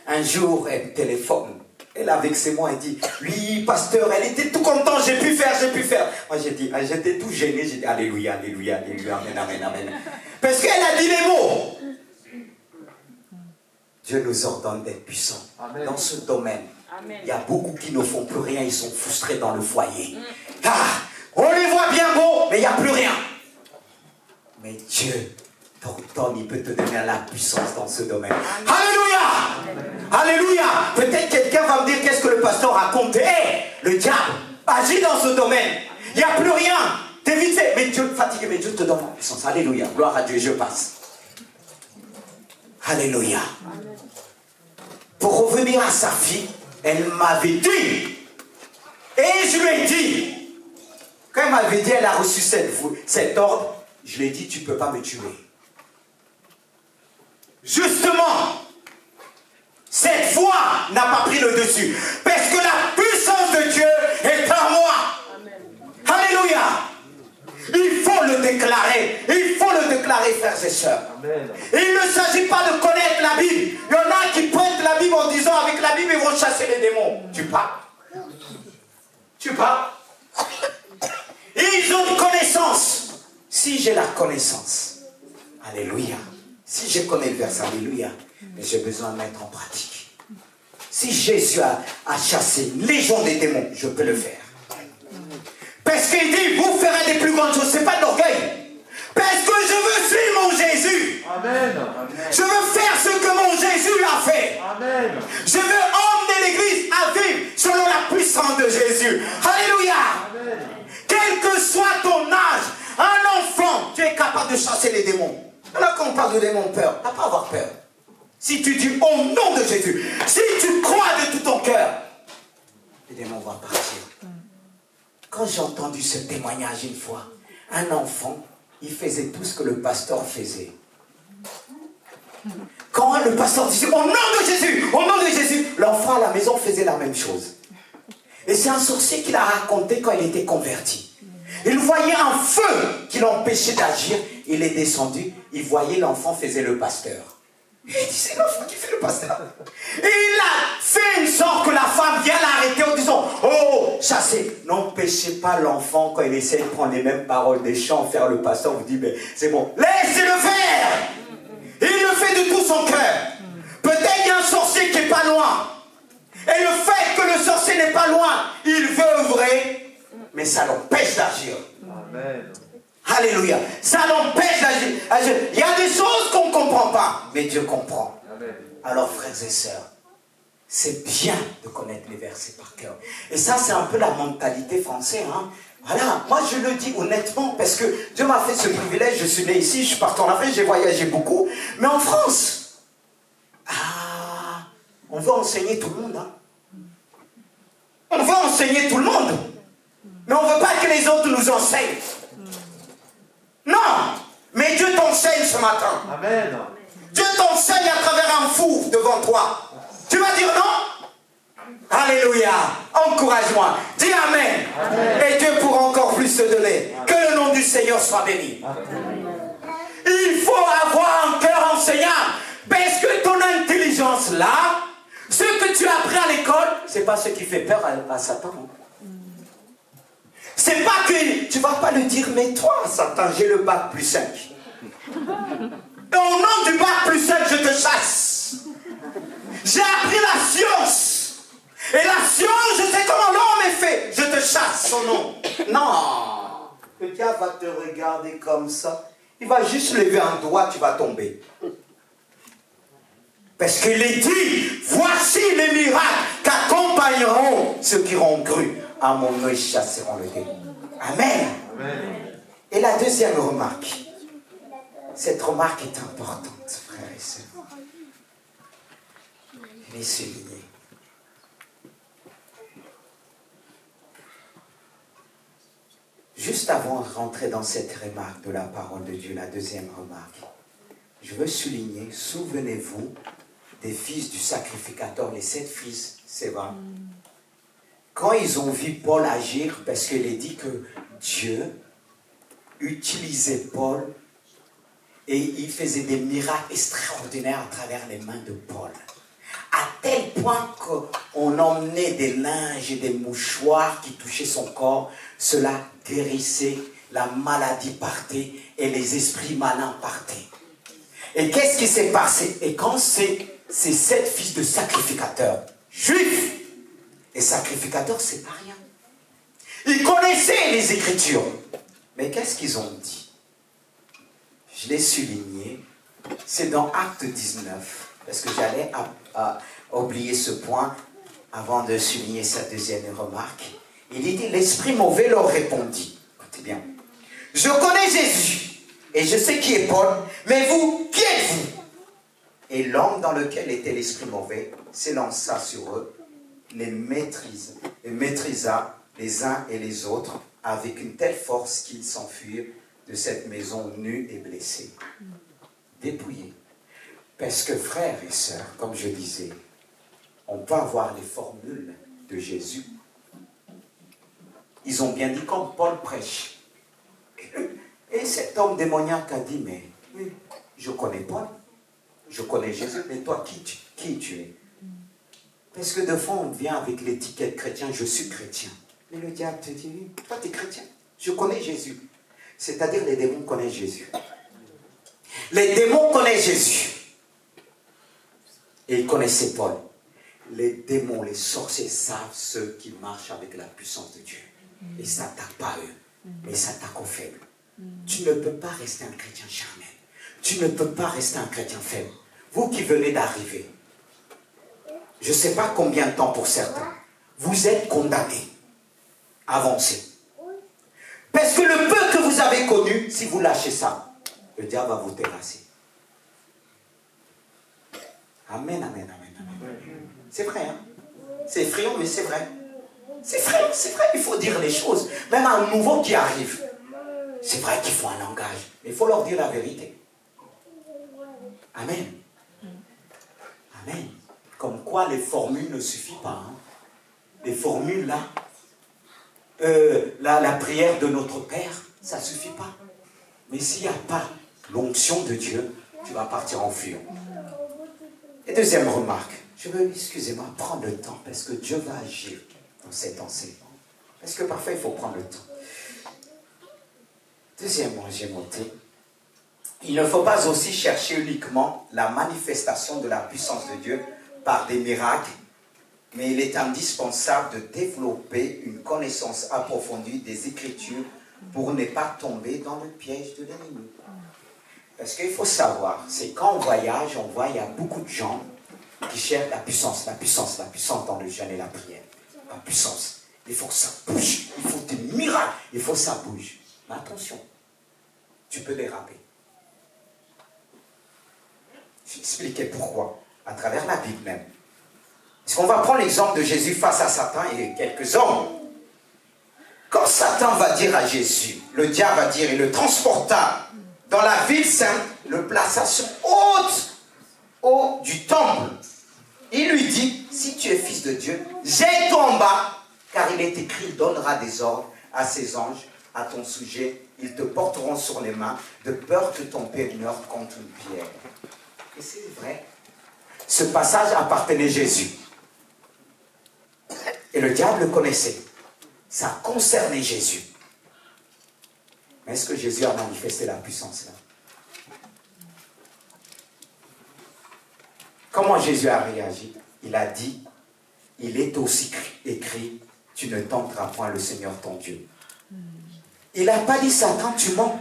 un jour, elle me téléphone. Elle a vexé moi, elle dit, oui, pasteur, elle était tout contente, j'ai pu faire. Moi, j'ai dit, j'étais tout gêné, j'ai dit, alléluia, alléluia, alléluia, amen, amen, amen. Parce qu'elle a dit les mots. Dieu nous ordonne d'être puissants. Amen. Dans ce domaine. Amen. Il y a beaucoup qui ne font plus rien, ils sont frustrés dans le foyer. On les voit bien beaux, mais il n'y a plus rien. Mais Dieu t'ordonne, il peut te donner la puissance dans ce domaine. Amen. Alléluia. Alléluia. Peut-être quelqu'un va me dire, qu'est-ce que le pasteur raconte? Le diable agit dans ce domaine. Il n'y a plus rien. T'es vite fait. Mais Dieu, fatigué, mais Dieu te donne la puissance. Alléluia. Gloire à Dieu, je passe. Alléluia. Pour revenir à sa fille, elle m'avait dit, et je lui ai dit, quand elle m'avait dit, elle a reçu cet ordre, je lui ai dit, tu ne peux pas me tuer. Justement, cette foi n'a pas pris le dessus, parce que la puissance de Dieu est en moi. Amen. Alléluia. Il faut le déclarer, frères et sœurs. Amen. Il ne s'agit pas de connaître la Bible. Il y en a qui pointent la Bible en disant, avec la Bible, ils vont chasser les démons. Tu parles. Ils ont une connaissance. Si j'ai la connaissance, alléluia. Si je connais le verset, alléluia, mais j'ai besoin de mettre en pratique. Si Jésus a chassé une légion des démons, je peux le faire. Parce qu'il dit, vous ferez des plus grandes choses. Ce n'est pas de l'orgueil. Parce que je veux suivre mon Jésus. Amen. Je veux faire ce que mon Jésus a fait. Amen. Je veux emmener l'église à vivre selon la puissance de Jésus. Alléluia. Amen. Quel que soit ton âge, un enfant, tu es capable de chasser les démons. Là, quand on parle de démons, peur, tu n'as pas à avoir peur. Si tu dis au nom de Jésus, si tu crois de tout ton cœur, les démons vont partir. Quand j'ai entendu ce témoignage une fois, un enfant, il faisait tout ce que le pasteur faisait. Quand le pasteur disait au nom de Jésus, l'enfant à la maison faisait la même chose. Et c'est un sorcier qui l'a raconté quand il était converti. Il voyait un feu qui l'empêchait d'agir. Il est descendu, il voyait l'enfant faisait le pasteur. Il dit, c'est l'enfant qui fait le pasteur. Et il a fait une sorte que la femme vient l'arrêter en disant, oh, chassez. N'empêchez pas l'enfant quand il essaie de prendre les mêmes paroles des chants, faire le pasteur, vous dit, mais c'est bon, laissez-le faire. Il le fait de tout son cœur. Peut-être il y a un sorcier qui n'est pas loin. Et le fait que le sorcier n'est pas loin, il veut œuvrer, mais ça l'empêche d'agir. Amen. Alléluia. Ça l'empêche d'agir. Il y a des choses qu'on ne comprend pas, mais Dieu comprend. Amen. Alors, frères et sœurs, c'est bien de connaître les versets par cœur. Et ça, c'est un peu la mentalité française. Hein? Voilà, moi je le dis honnêtement, parce que Dieu m'a fait ce privilège. Je suis né ici, je suis parti en Afrique, j'ai voyagé beaucoup. Mais en France, on veut enseigner tout le monde. Hein? On veut enseigner tout le monde. Mais on ne veut pas que les autres nous enseignent. Non, mais Dieu t'enseigne ce matin. Amen. Dieu t'enseigne à travers un four devant toi. Tu vas dire non? Alléluia. Encourage-moi. Dis amen. Amen. Et Dieu pourra encore plus te donner. Amen. Que le nom du Seigneur soit béni. Amen. Il faut avoir un cœur enseignant. Parce que ton intelligence là, ce que tu as appris à l'école, c'est pas ce qui fait peur à Satan. C'est pas que tu vas pas lui dire, mais toi, Satan, j'ai le bac plus 5. Et au nom du bac plus 5, je te chasse. J'ai appris la science. Et la science, je sais comment l'homme est fait. Je te chasse au nom. Non. Le diable va te regarder comme ça. Il va juste lever un doigt, tu vas tomber. Parce qu'il est dit, voici les miracles qu'accompagneront ceux qui auront cru. À mon nom, ils chasseront le démon. Amen. Amen. Et la deuxième remarque. Cette remarque est importante, frères et sœurs. Elle est soulignée. Juste avant de rentrer dans cette remarque de la parole de Dieu, la deuxième remarque, je veux souligner, souvenez-vous des fils du sacrificateur, les 7 fils, c'est vrai. Quand ils ont vu Paul agir, parce qu'il est dit que Dieu utilisait Paul et il faisait des miracles extraordinaires à travers les mains de Paul. À tel point qu'on emmenait des linges et des mouchoirs qui touchaient son corps, cela guérissait, la maladie partait et les esprits malins partaient. Et qu'est-ce qui s'est passé? Et quand ces 7 fils de sacrificateurs, juifs, et sacrificateurs, c'est pas rien. Ils connaissaient les Écritures. Mais qu'est-ce qu'ils ont dit? Je l'ai souligné. C'est dans Acte 19. Parce que j'allais oublier ce point avant de souligner sa deuxième remarque. Il dit, l'esprit mauvais leur répondit. Écoutez bien. Je connais Jésus. Et je sais qui est Paul. Mais vous, qui êtes-vous? Et l'homme dans lequel était l'esprit mauvais s'élança sur eux, les maîtrisa les uns et les autres avec une telle force qu'ils s'enfuirent de cette maison nue et blessée, dépouillés. Parce que frères et sœurs, comme je disais, on peut avoir les formules de Jésus. Ils ont bien dit comme Paul prêche. Et cet homme démoniaque a dit, mais oui, je connais Paul, je connais Jésus, mais toi, qui tu es? Parce que de fois, on vient avec l'étiquette chrétien, je suis chrétien. Mais le diable te dit, oui, toi, tu es chrétien. Je connais Jésus. C'est-à-dire, les démons connaissent Jésus. Les démons connaissent Jésus. Et ils connaissaient Paul. Les démons, les sorciers savent ceux qui marchent avec la puissance de Dieu. Et ça n'attaque pas eux, mais ça attaque aux faibles. Tu ne peux pas rester un chrétien charnel. Tu ne peux pas rester un chrétien faible. Vous qui venez d'arriver, je ne sais pas combien de temps pour certains, vous êtes condamnés. Avancez. Parce que le peu que vous avez connu, si vous lâchez ça, le diable va vous terrasser. Amen, amen, amen, amen. C'est vrai, hein? C'est effrayant, mais c'est vrai. C'est vrai, il faut dire les choses. Même à un nouveau qui arrive, c'est vrai qu'il faut un langage, mais il faut leur dire la vérité. Amen. Amen. Comme quoi les formules ne suffisent pas. Hein? Les formules là, la prière de notre Père, ça ne suffit pas. Mais s'il n'y a pas l'onction de Dieu, tu vas partir en fumée. Et deuxième remarque, je veux, excusez-moi, prendre le temps, parce que Dieu va agir dans cet enseignement. Parce que parfois, il faut prendre le temps. Deuxièmement, j'ai noté, il ne faut pas aussi chercher uniquement la manifestation de la puissance de Dieu par des miracles, mais il est indispensable de développer une connaissance approfondie des Écritures pour ne pas tomber dans le piège de l'ennemi. Parce qu'il faut savoir, c'est quand on voyage, on voit, il y a beaucoup de gens qui cherchent la puissance dans le jeûne et la prière. La puissance. Il faut que ça bouge. Il faut des miracles. Il faut que ça bouge. Mais attention, tu peux déraper. Je vais expliquer pourquoi. À travers la Bible même. Parce qu'on va prendre l'exemple de Jésus face à Satan et quelques hommes. Quand Satan va dire à Jésus, le diable va dire, il le transporta dans la ville sainte, le plaça sur haut du temple. Il lui dit, si tu es fils de Dieu, jette-toi en bas, car il est écrit, il donnera des ordres à ses anges à ton sujet, ils te porteront sur les mains, de peur que ton pied ne heurte contre une pierre. Et c'est vrai. Ce passage appartenait à Jésus. Et le diable le connaissait. Ça concernait Jésus. Mais est-ce que Jésus a manifesté la puissance là? Comment Jésus a réagi? Il a dit, il est aussi écrit, tu ne tenteras point le Seigneur ton Dieu. Il n'a pas dit Satan, tu mens.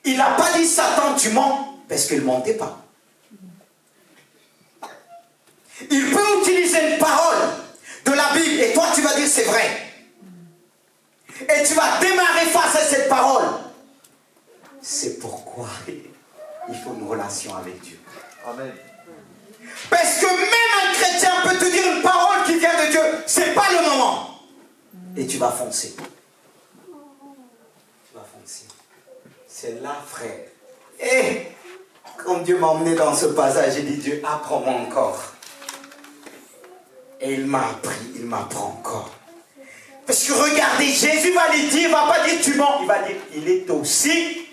Il n'a pas dit Satan, tu mens, parce qu'il ne mentait pas. Il peut utiliser une parole de la Bible et toi tu vas dire c'est vrai. Et tu vas démarrer face à cette parole. C'est pourquoi il faut une relation avec Dieu. Amen. Parce que même un chrétien peut te dire une parole qui vient de Dieu, c'est pas le moment. Et tu vas foncer. Tu vas foncer. C'est là, frère. Et comme Dieu m'a emmené dans ce passage, j'ai dit Dieu, apprends-moi encore. Et il m'a appris, il m'apprend encore. Parce que regardez, Jésus va lui dire, il ne va pas dire tu mens, il va dire, il est aussi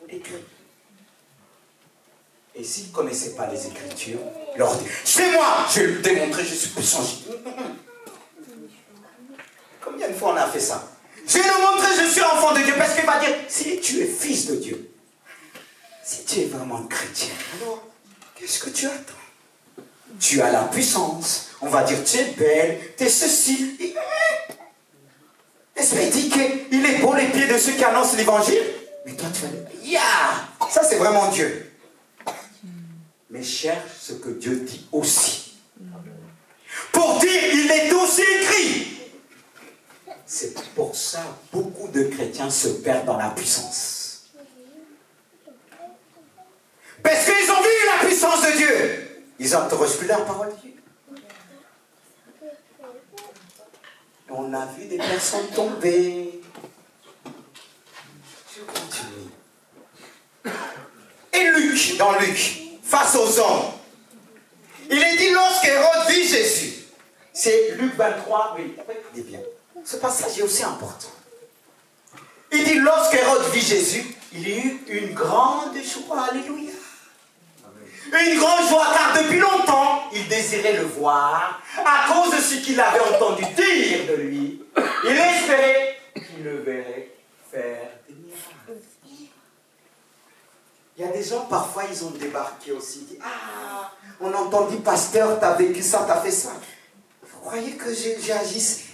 écrit. Et s'il ne connaissait pas les Écritures, il leur dit, c'est moi, je vais lui démontrer, je suis puissant. Combien de fois on a fait ça? Je vais lui montrer, je suis enfant de Dieu, parce qu'il va dire, si tu es fils de Dieu, si tu es vraiment chrétien, alors, qu'est-ce que tu attends? Tu as la puissance. On va dire, tu es belle, tu es ceci. L'Esprit dit qu'il est beau les pieds de ceux qui annoncent l'évangile. Mais toi, tu vas dire, yeah! Ça, c'est vraiment Dieu. Mais cherche ce que Dieu dit aussi. Pour dire, il est aussi écrit. C'est pour ça que beaucoup de chrétiens se perdent dans la puissance. Parce qu'ils ont vu la puissance de Dieu. Ils n'interrogent plus la parole de Dieu. On a vu des personnes tomber. Je continue. Et Luc, dans Luc, face aux hommes, il est dit lorsqu'Hérode vit Jésus. C'est Luc 23, oui, écoutez bien. Ce passage est aussi important. Il dit lorsqu'Hérode vit Jésus, il y eut une grande joie. Alléluia. Une grande joie, car depuis longtemps, il désirait le voir, à cause de ce qu'il avait entendu dire de lui. Il espérait qu'il le verrait faire des miracles. Il y a des gens, parfois, ils ont débarqué aussi, dit, ah, on a entendu, pasteur, t'as vécu ça, t'as fait ça. Vous croyez que j'ai agi?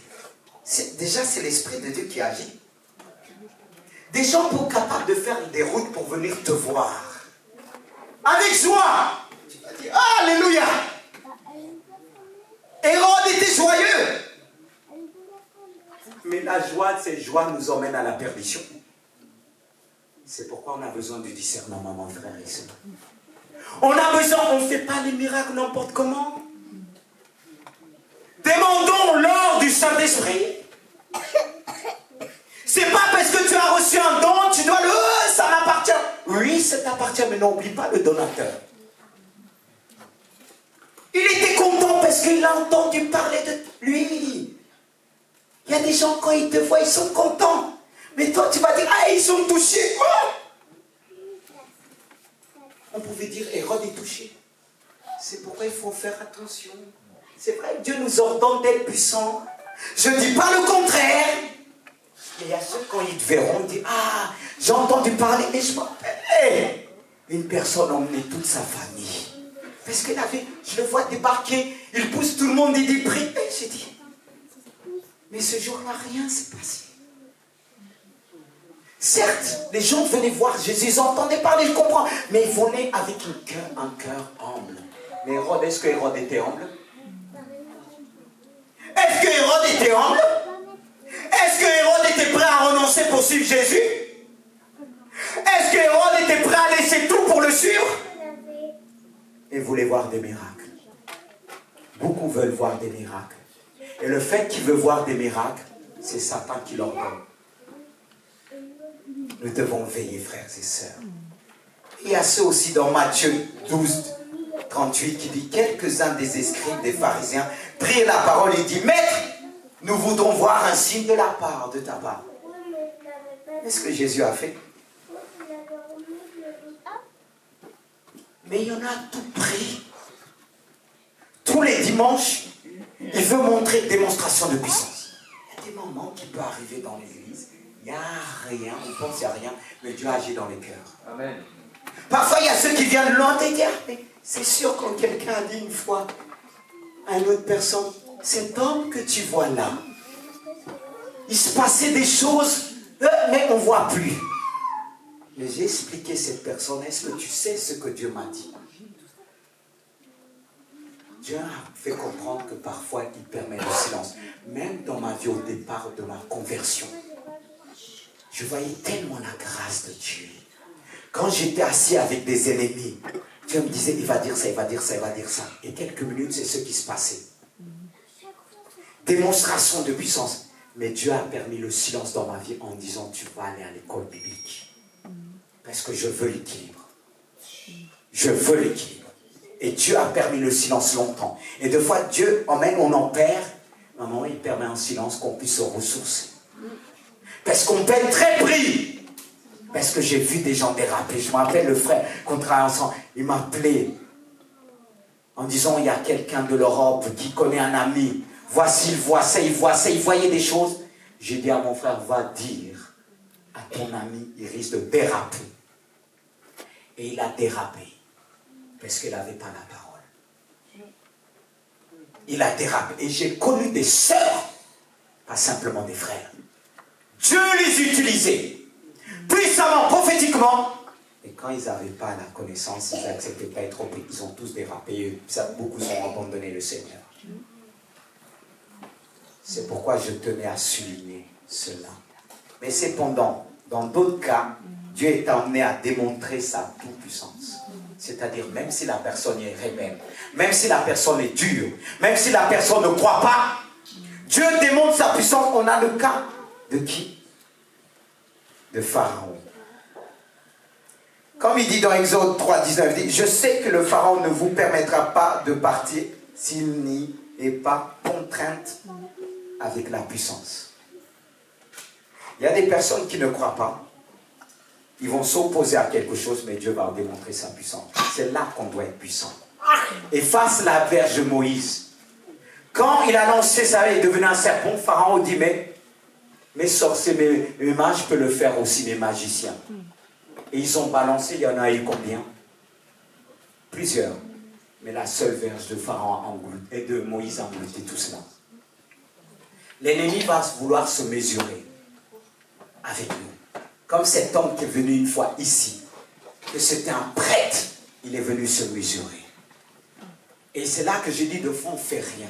Déjà, c'est l'Esprit de Dieu qui agit. Des gens sont capables de faire des routes pour venir te voir. Avec joie. Tu vas dire, alléluia. Hérode était joyeux. Mais la joie, cette joie nous emmène à la perdition. C'est pourquoi on a besoin du discernement, mon frère et sœur. On a besoin, on ne fait pas les miracles n'importe comment. Demandons l'or du Saint-Esprit. C'est pas parce que tu as reçu un don, tu dois le... ça m'appartient. Oui, ça t'appartient, mais n'oublie pas le donateur. Il était content parce qu'il a entendu parler de lui. Il y a des gens, quand ils te voient, ils sont contents. Mais toi, tu vas dire, ah, ils sont touchés. Oh! On pouvait dire, Hérode est touché. C'est pourquoi il faut faire attention. C'est vrai que Dieu nous ordonne d'être puissants. Je ne dis pas le contraire. Mais il y a ceux, quand ils te verront, ils disent, ah, j'ai entendu parler, mais je m'appelle. Une personne a emmené toute sa famille. Parce qu'il avait, je le vois débarquer, il pousse tout le monde, il dit, prie. J'ai dit, mais ce jour-là, rien s'est passé. Certes, les gens venaient voir Jésus, ils entendaient parler, je comprends, mais ils venaient avec un cœur humble. Mais Hérode, est-ce que Hérode était humble? Est-ce que Hérode était humble? Est-ce que Hérode était prêt à renoncer pour suivre Jésus? Est-ce que Hérode était prêt à laisser tout pour le suivre? Et voulait voir des miracles. Beaucoup veulent voir des miracles. Et le fait qu'ils veulent voir des miracles, c'est Satan qui leur donne. Nous devons veiller, frères et sœurs. Il y a ceux aussi dans Matthieu 12, 38 qui dit, quelques-uns des escribes, des pharisiens, prirent la parole et dit, Maître, Nous voudrons voir un signe de la part, de ta part. Qu'est-ce que Jésus a fait? Mais il y en a tout pris. Tous les dimanches, il veut montrer une démonstration de puissance. Il y a des moments qui peuvent arriver dans l'église, il n'y a rien, on pense qu'il n'y a rien, mais Dieu agit dans les cœurs. Amen. Parfois, il y a ceux qui viennent loin et dire, mais c'est sûr quand quelqu'un a dit une fois à une autre personne, cet homme que tu vois là, il se passait des choses, mais on ne voit plus. Mais j'ai expliqué à cette personne, est-ce que tu sais ce que Dieu m'a dit? Dieu a fait comprendre que parfois il permet le silence. Même dans ma vie au départ de ma conversion, je voyais tellement la grâce de Dieu. Quand j'étais assis avec des ennemis, Dieu me disait, il va dire ça, il va dire ça, il va dire ça. Et quelques minutes, c'est ce qui se passait. Démonstration de puissance. Mais Dieu a permis le silence dans ma vie en disant, tu vas aller à l'école biblique. Parce que je veux l'équilibre. Je veux l'équilibre. Et Dieu a permis le silence longtemps. Et des fois, Dieu, même on en perd, maman, il permet un silence qu'on puisse se ressourcer. Parce qu'on paie très prix. Parce que j'ai vu des gens déraper. Je me rappelle le frère qu'on travaille ensemble. Il m'appelait en disant, il y a quelqu'un de l'Europe qui connaît un ami. Voici, il voit ça, il voit ça, il voyait des choses. J'ai dit à mon frère, va dire à ton ami, il risque de déraper. Et il a dérapé. Parce qu'il n'avait pas la parole. Il a dérapé. Et j'ai connu des sœurs, pas simplement des frères. Dieu les utilisait puissamment, prophétiquement. Et quand ils n'avaient pas la connaissance, ils n'acceptaient pas être trompés. Ils ont tous dérapé. Beaucoup ont abandonné le Seigneur. C'est pourquoi je tenais à souligner cela. Mais cependant, dans d'autres cas, Dieu est amené à démontrer sa toute-puissance. C'est-à-dire, même si la personne est rebelle, même si la personne est dure, même si la personne ne croit pas, Dieu démontre sa puissance. On a le cas de qui? De Pharaon. Comme il dit dans Exode 3, 19, il dit, je sais que le Pharaon ne vous permettra pas de partir s'il n'y est pas contrainte avec la puissance. Il y a des personnes qui ne croient pas. Ils vont s'opposer à quelque chose, mais Dieu va démontrer sa puissance. C'est là qu'on doit être puissant. Et face à la verge de Moïse, quand il a lancé ça, il est devenu un serpent, Pharaon dit, mes sorciers, mes mages, je peux le faire aussi, mes magiciens. Et ils ont balancé, il y en a eu combien? Plusieurs. Mais la seule verge de Pharaon et de Moïse a englouti tout cela. L'ennemi va vouloir se mesurer avec nous. Comme cet homme qui est venu une fois ici, que c'était un prêtre, il est venu se mesurer. Et c'est là que j'ai dit, de fond, on ne fait rien.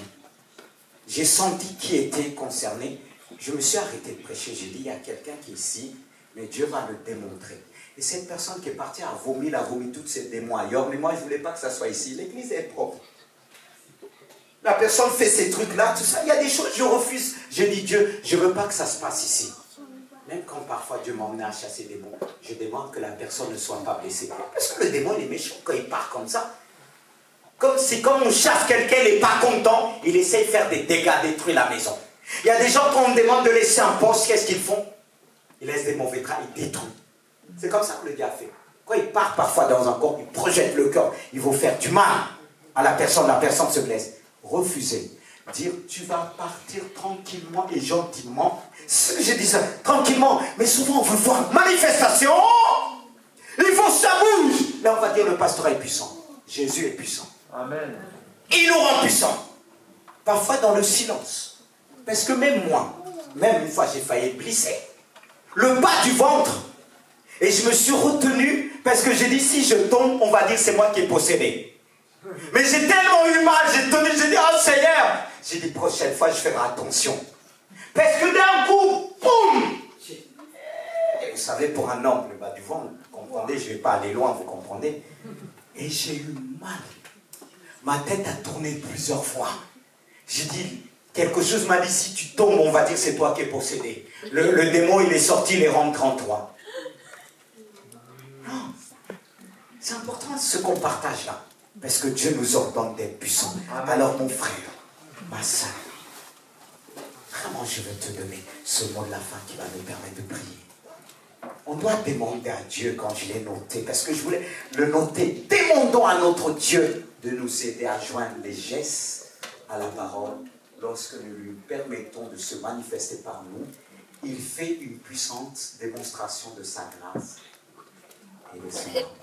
J'ai senti qui était concerné. Je me suis arrêté de prêcher. J'ai dit, il y a quelqu'un qui est ici, mais Dieu va le démontrer. Et cette personne qui est partie a vomi tous ses démons ailleurs. Mais moi, je ne voulais pas que ça soit ici. L'église est propre. La personne fait ces trucs-là, tout ça. Il y a des choses, je refuse. J'ai dit, Dieu, je ne veux pas que ça se passe ici. Même quand parfois Dieu m'emmenait à chasser des démons, je demande que la personne ne soit pas blessée. Parce que le démon, il est méchant quand il part comme ça. C'est comme on chasse quelqu'un, il n'est pas content, il essaie de faire des dégâts, détruire la maison. Il y a des gens, quand on me demande de laisser un poste, qu'est-ce qu'ils font? Ils laissent des mauvais draps, ils détruisent. C'est comme ça que le diable fait. Quand il part parfois dans un corps, il projette le corps, il va faire du mal à la personne se blesse. Refuser. Dire, tu vas partir tranquillement et gentiment. J'ai dit ça, tranquillement. Mais souvent, on veut voir manifestation. Il faut que ça bouge. Là, on va dire, le pasteur est puissant. Jésus est puissant. Amen. Il nous rend puissants. Parfois dans le silence. Parce que même moi, même une fois, j'ai failli glisser. Le bas du ventre. Et je me suis retenu parce que j'ai dit, si je tombe, on va dire, c'est moi qui ai possédé. Mais j'ai tellement eu mal, j'ai dit, oh Seigneur. J'ai dit, prochaine fois, je ferai attention. Parce que d'un coup, boum. Et vous savez, pour un homme, le bas du ventre, vous comprenez, je ne vais pas aller loin, vous comprenez. Et j'ai eu mal. Ma tête a tourné plusieurs fois. J'ai dit, quelque chose m'a dit, si tu tombes, on va dire, c'est toi qui es possédé. Le démon, il est sorti, il est rentré en toi. Non. C'est important ce qu'on partage là. Parce que Dieu nous ordonne d'être puissants. Alors mon frère, ma soeur, Vraiment, je veux te donner ce mot de la fin qui va nous permettre de prier. On doit demander à Dieu, quand je l'ai noté, parce que je voulais le noter, demandons à notre Dieu de nous aider à joindre les gestes à la parole. Lorsque nous lui permettons de se manifester par nous, il fait une puissante démonstration de sa grâce et de son amour.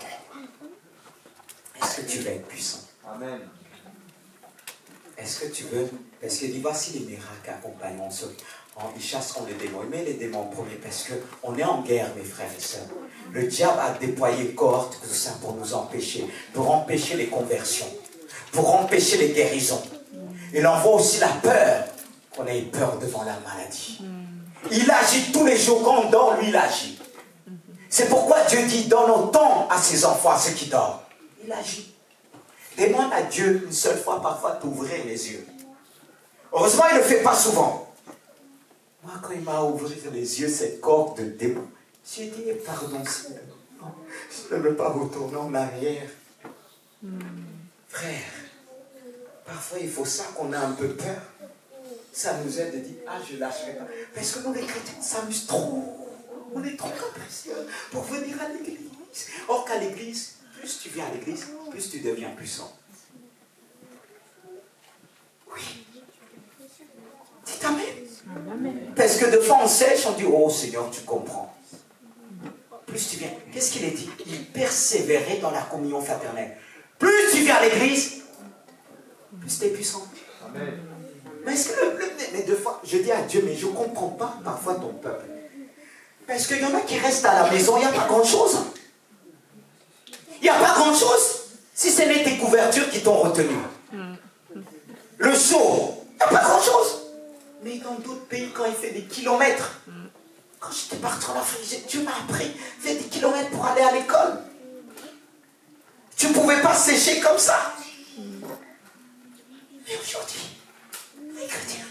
Est-ce que tu veux être puissant? Amen. Est-ce que tu veux? Parce qu'il dit, voici les miracles accompagnant ceux. Ils chasseront les démons. Il met les démons en premier parce qu'on est en guerre, mes frères et sœurs. Le diable a déployé une cohorte tout ça pour nous empêcher, pour empêcher les conversions, pour empêcher les guérisons. Il envoie aussi la peur, qu'on ait peur devant la maladie. Il agit tous les jours, quand on dort, lui il agit. C'est pourquoi Dieu dit, donne autant à ses enfants, à ceux qui dorment. Il agit. Demande à Dieu une seule fois, parfois, d'ouvrir les yeux. Heureusement, il ne le fait pas souvent. Moi, quand il m'a ouvert les yeux, cette corde de démon, j'ai dit, pardon, Seigneur. Non, je ne veux pas retourner en arrière. Frère, parfois, il faut ça qu'on a un peu peur. Ça nous aide de dire, ah, je ne lâcherai pas. Parce que nous, les chrétiens, on s'amuse trop. On est trop capricieux pour venir à l'église. Or qu'à l'église, plus tu viens à l'église, plus tu deviens puissant. Oui. Dites Amen. Parce que de fois on sèche, on dit, oh Seigneur, tu comprends. Plus tu viens. Qu'est-ce qu'il a dit? Il persévérait dans la communion fraternelle. Plus tu viens à l'église, plus tu es puissant. Amen. Mais deux fois, je dis à Dieu, mais je ne comprends pas parfois ton peuple. Parce qu'il y en a qui restent à la maison, il n'y a pas grand-chose. Il n'y a pas grand-chose. Si ce n'est tes couvertures qui t'ont retenu. Le chaud, il n'y a pas grand-chose. Mais dans d'autres pays, quand il fait des kilomètres, quand j'étais parti en Afrique, Dieu m'a appris, faire des kilomètres pour aller à l'école. Tu ne pouvais pas sécher comme ça. Mais aujourd'hui, les chrétiens,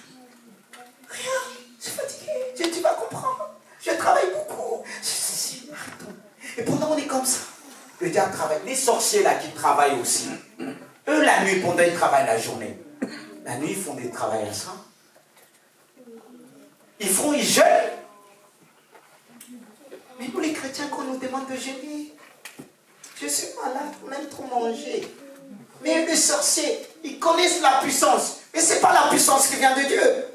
rien, je suis fatigué, tu vas comprendre. Je travaille beaucoup. Et pourtant on est comme ça. Le diable travaille. Les sorciers là qui travaillent aussi. Eux la nuit, pendant ils travaillent la journée. La nuit ils font des travails à ça. Ils jeûnent. Mais nous les chrétiens qu'on nous demande de jeûner. Je suis malade, on aime trop manger. Mais les sorciers, ils connaissent la puissance. Mais ce n'est pas la puissance qui vient de Dieu.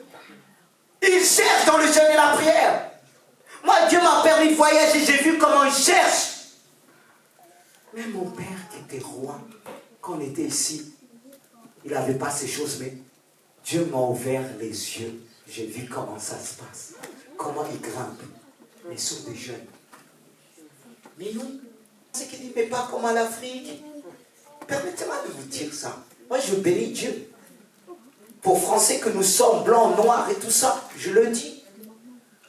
Ils cherchent dans le jeûne et la prière. Moi, Dieu m'a permis de voyager, j'ai vu comment il cherche. Même mon père qui était roi, quand on était ici, il n'avait pas ces choses, mais Dieu m'a ouvert les yeux. J'ai vu comment ça se passe, comment il grimpe, mais sur des jeunes. Mais nous, c'est qu'il dit, mais pas comme en Afrique. Permettez-moi de vous dire ça. Moi, je bénis Dieu. Pour Français que nous sommes, blancs, noirs et tout ça, je le dis.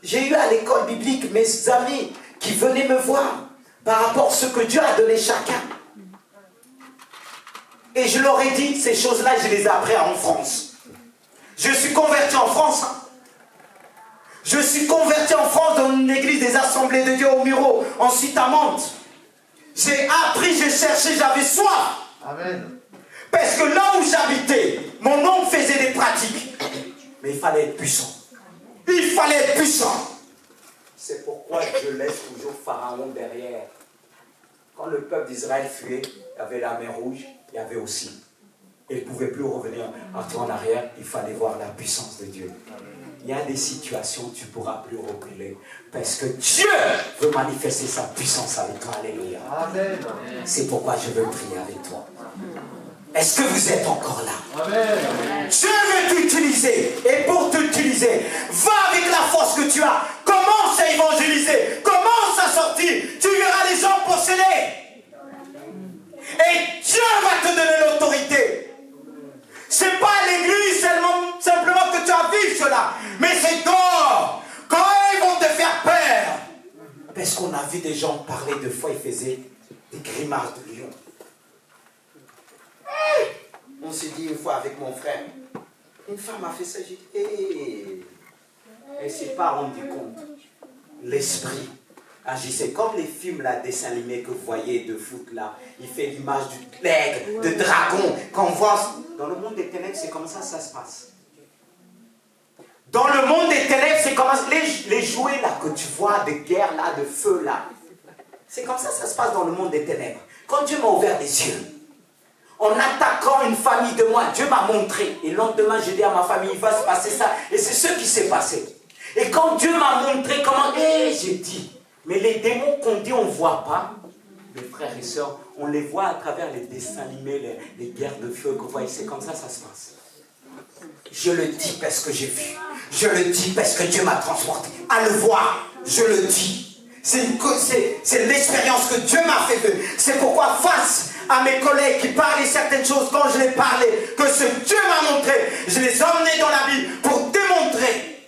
J'ai eu à l'école biblique mes amis qui venaient me voir par rapport à ce que Dieu a donné chacun. Et je leur ai dit, ces choses-là, je les ai apprises en France. Je suis converti en France. Je suis converti en France dans une église des Assemblées de Dieu au Muro, ensuite à Mantes. J'ai appris, j'ai cherché, j'avais soif. Amen. Parce que là où j'habitais, mon oncle faisait des pratiques. Mais il fallait être puissant. Il fallait être puissant. C'est pourquoi je laisse toujours Pharaon derrière. Quand le peuple d'Israël fuyait, il y avait la mer Rouge, il y avait aussi. Et il ne pouvait plus revenir en arrière, il fallait voir la puissance de Dieu. Il y a des situations où tu ne pourras plus reculer. Parce que Dieu veut manifester sa puissance avec toi. Alléluia. Amen. C'est pourquoi je veux prier avec toi. Est-ce que vous êtes encore là? Amen. Dieu veut t'utiliser. Et pour t'utiliser, va avec la force que tu as. Commence à évangéliser. Commence à sortir. Tu verras les gens possédés. Et Dieu va te donner l'autorité. C'est pas à l'église simplement que tu as vu cela. Mais c'est dehors. Quand ils vont te faire peur. Parce qu'on a vu des gens parler de foi, ils faisaient des grimaces de lion. On s'est dit une fois avec mon frère, une femme a fait ça, j'ai dit, hé. Elle ne s'est pas rendu compte. L'esprit agissait comme les films, là, dessins animés que vous voyez de foot, là. Il fait l'image du l'aigle, de dragon. Quand on voit dans le monde des ténèbres, c'est comme ça se passe. Dans le monde des ténèbres, c'est comme les jouets là que tu vois, de guerre là, de feu là. C'est comme ça se passe dans le monde des ténèbres. Quand Dieu m'a ouvert les yeux, en attaquant une famille de moi, Dieu m'a montré. Et le lendemain, j'ai dit à ma famille, il va se passer ça. Et c'est ce qui s'est passé. Et quand Dieu m'a montré comment, j'ai dit, mais les démons qu'on dit on ne voit pas, mes frères et sœurs, on les voit à travers les dessins animés, les guerres de feu que vous voyez, c'est comme ça se passe. Je le dis parce que j'ai vu. Je le dis parce que Dieu m'a transporté. À le voir, je le dis. C'est l'expérience que Dieu m'a fait vivre. C'est pourquoi face à mes collègues qui parlaient certaines choses, quand je les parlais, que ce Dieu m'a montré, je les emmenais dans la Bible pour démontrer.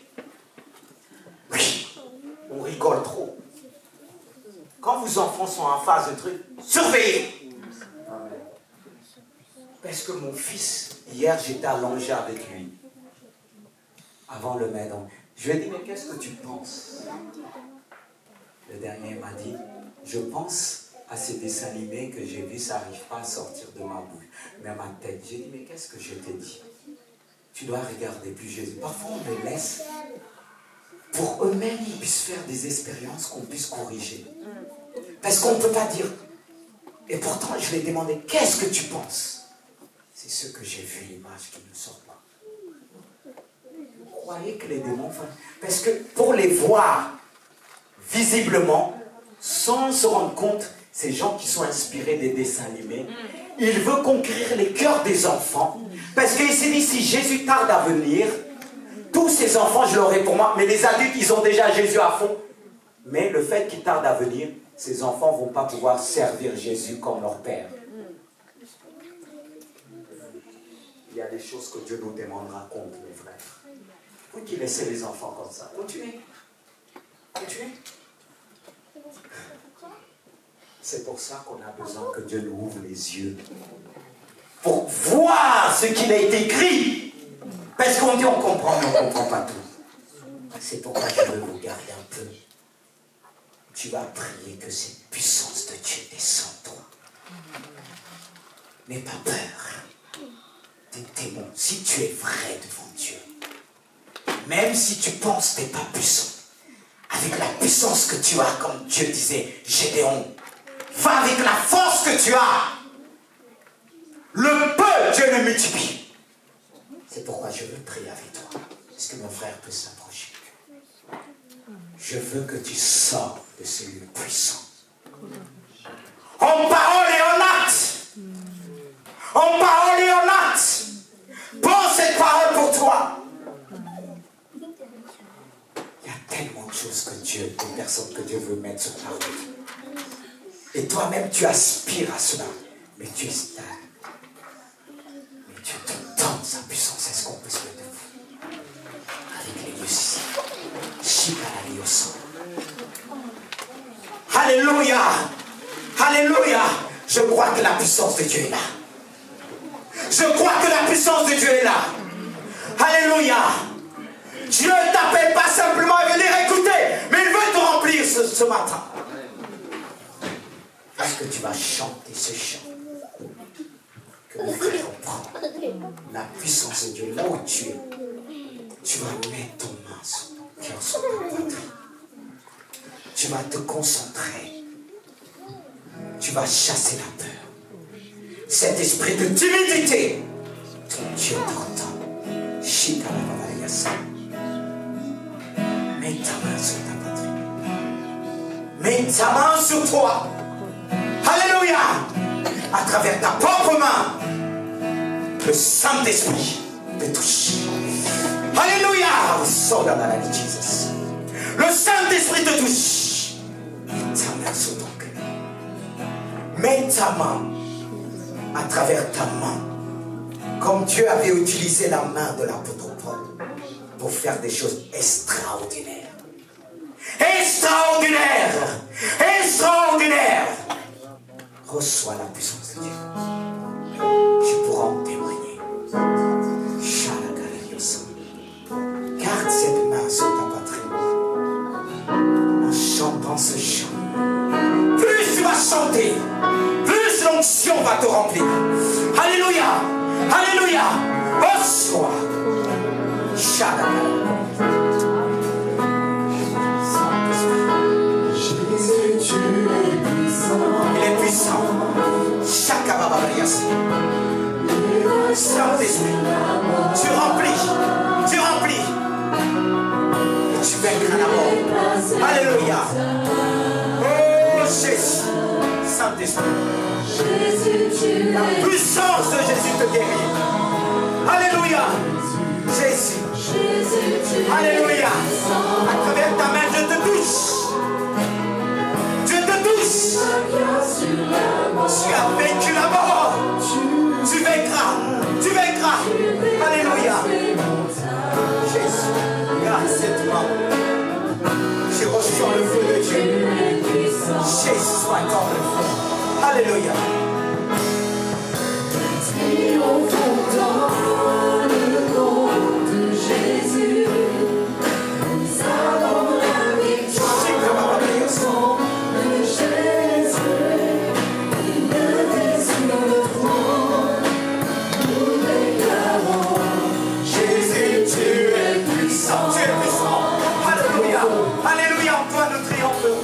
Oui, on rigole trop. Quand vos enfants sont en phase de truc, surveillez. Parce que mon fils, hier j'étais allongé avec lui. Avant le mettre. Je lui ai dit, mais qu'est-ce que tu penses? Le dernier m'a dit, je pense à ces dessins animés que j'ai vus, ça n'arrive pas à sortir de ma bouche, mais à ma tête. J'ai dit, mais qu'est-ce que je t'ai dit? Tu dois regarder plus Jésus. Parfois on les laisse pour eux-mêmes, ils puissent faire des expériences qu'on puisse corriger. Parce qu'on ne peut pas dire. Et pourtant, je lui ai demandé, qu'est-ce que tu penses? C'est ce que j'ai vu, l'image qui ne sort pas. Vous croyez que les démons font? Parce que pour les voir visiblement, sans se rendre compte, ces gens qui sont inspirés des dessins animés, il veut conquérir les cœurs des enfants. Parce qu'il s'est dit, si Jésus tarde à venir, tous ces enfants, je l'aurai pour moi. Mais les adultes, ils ont déjà Jésus à fond. Mais le fait qu'il tarde à venir, ces enfants ne vont pas pouvoir servir Jésus comme leur Père. Il y a des choses que Dieu nous demandera compte, mes frères. Vous qui laissez les enfants comme ça, continuez. Continuez. C'est pour ça qu'on a besoin que Dieu nous ouvre les yeux. Pour voir ce qu'il a été écrit. Parce qu'on dit on comprend, mais on ne comprend pas tout. C'est pourquoi je veux vous garder un peu. Tu vas prier que cette puissance de Dieu descende en toi. N'aie pas peur des démons. Si tu es vrai devant Dieu, même si tu penses que tu n'es pas puissant, avec la puissance que tu as, comme Dieu disait, Gédéon, va avec la force que tu as. Le peu, Dieu le multiplie. C'est pourquoi je veux prier avec toi. Est-ce que mon frère peut s'approcher? Je veux que tu sors de ce lieu puissant. En parole et en acte. En parole et en acte. Prends cette parole pour toi. Il y a tellement de choses que Dieu, des personnes que Dieu veut mettre sur ta route. Et toi-même, tu aspires à cela. Mais tu es stable. Mais Dieu te donne sa puissance. Est-ce qu'on peut se mettre debout? Avec les musiciens. Alléluia. Alléluia. Je crois que la puissance de Dieu est là. Je crois que la puissance de Dieu est là. Alléluia. Dieu ne t'appelle pas simplement à venir écouter, mais il veut te remplir ce matin. Est-ce que tu vas chanter ce chant que mon frère reprend? La puissance de Dieu, là où tu es, tu vas mettre ton main sur ton cœur, sur ta poitrine. Tu vas te concentrer. Tu vas chasser la peur. Cet esprit de timidité, ton Dieu t'entend. Mets ta main sur ta poitrine. Mets ta main sur toi. Alléluia. À travers ta propre main, le Saint-Esprit te touche. Alléluia. Jesus. Le Saint-Esprit te touche. Mets ta main sur ton cœur. Mets ta main à travers ta main. Comme Dieu avait utilisé la main de l'apôtre Paul pour faire des choses extraordinaires. Extraordinaires. Extraordinaires. Reçois la puissance de Dieu. Tu pourras en témoigner. Garde cette main sur ta poitrine en chantant ce chant. Plus tu vas chanter, plus l'onction va te remplir. Alléluia. Alléluia. Reçois. Oh Jésus, Saint-Esprit. La puissance de Jésus te guérit. Alléluia. Jésus. Alléluia. À travers ta main, je te touche. Je te touche. Tu as vaincu la mort. Tu vaincras. Tu vaincras. Alléluia. Jésus, grâce à toi. Je ressens le feu de Dieu. Jésus soit dans le feu. Alléluia. Triomphons dans le nom de Jésus. Nous avons la victoire au nom de Jésus. Il ne détruit le trône. Nous déclarons Jésus, tu es puissant. Tu es puissant. Alléluia. Alléluia. En toi nous triomphons.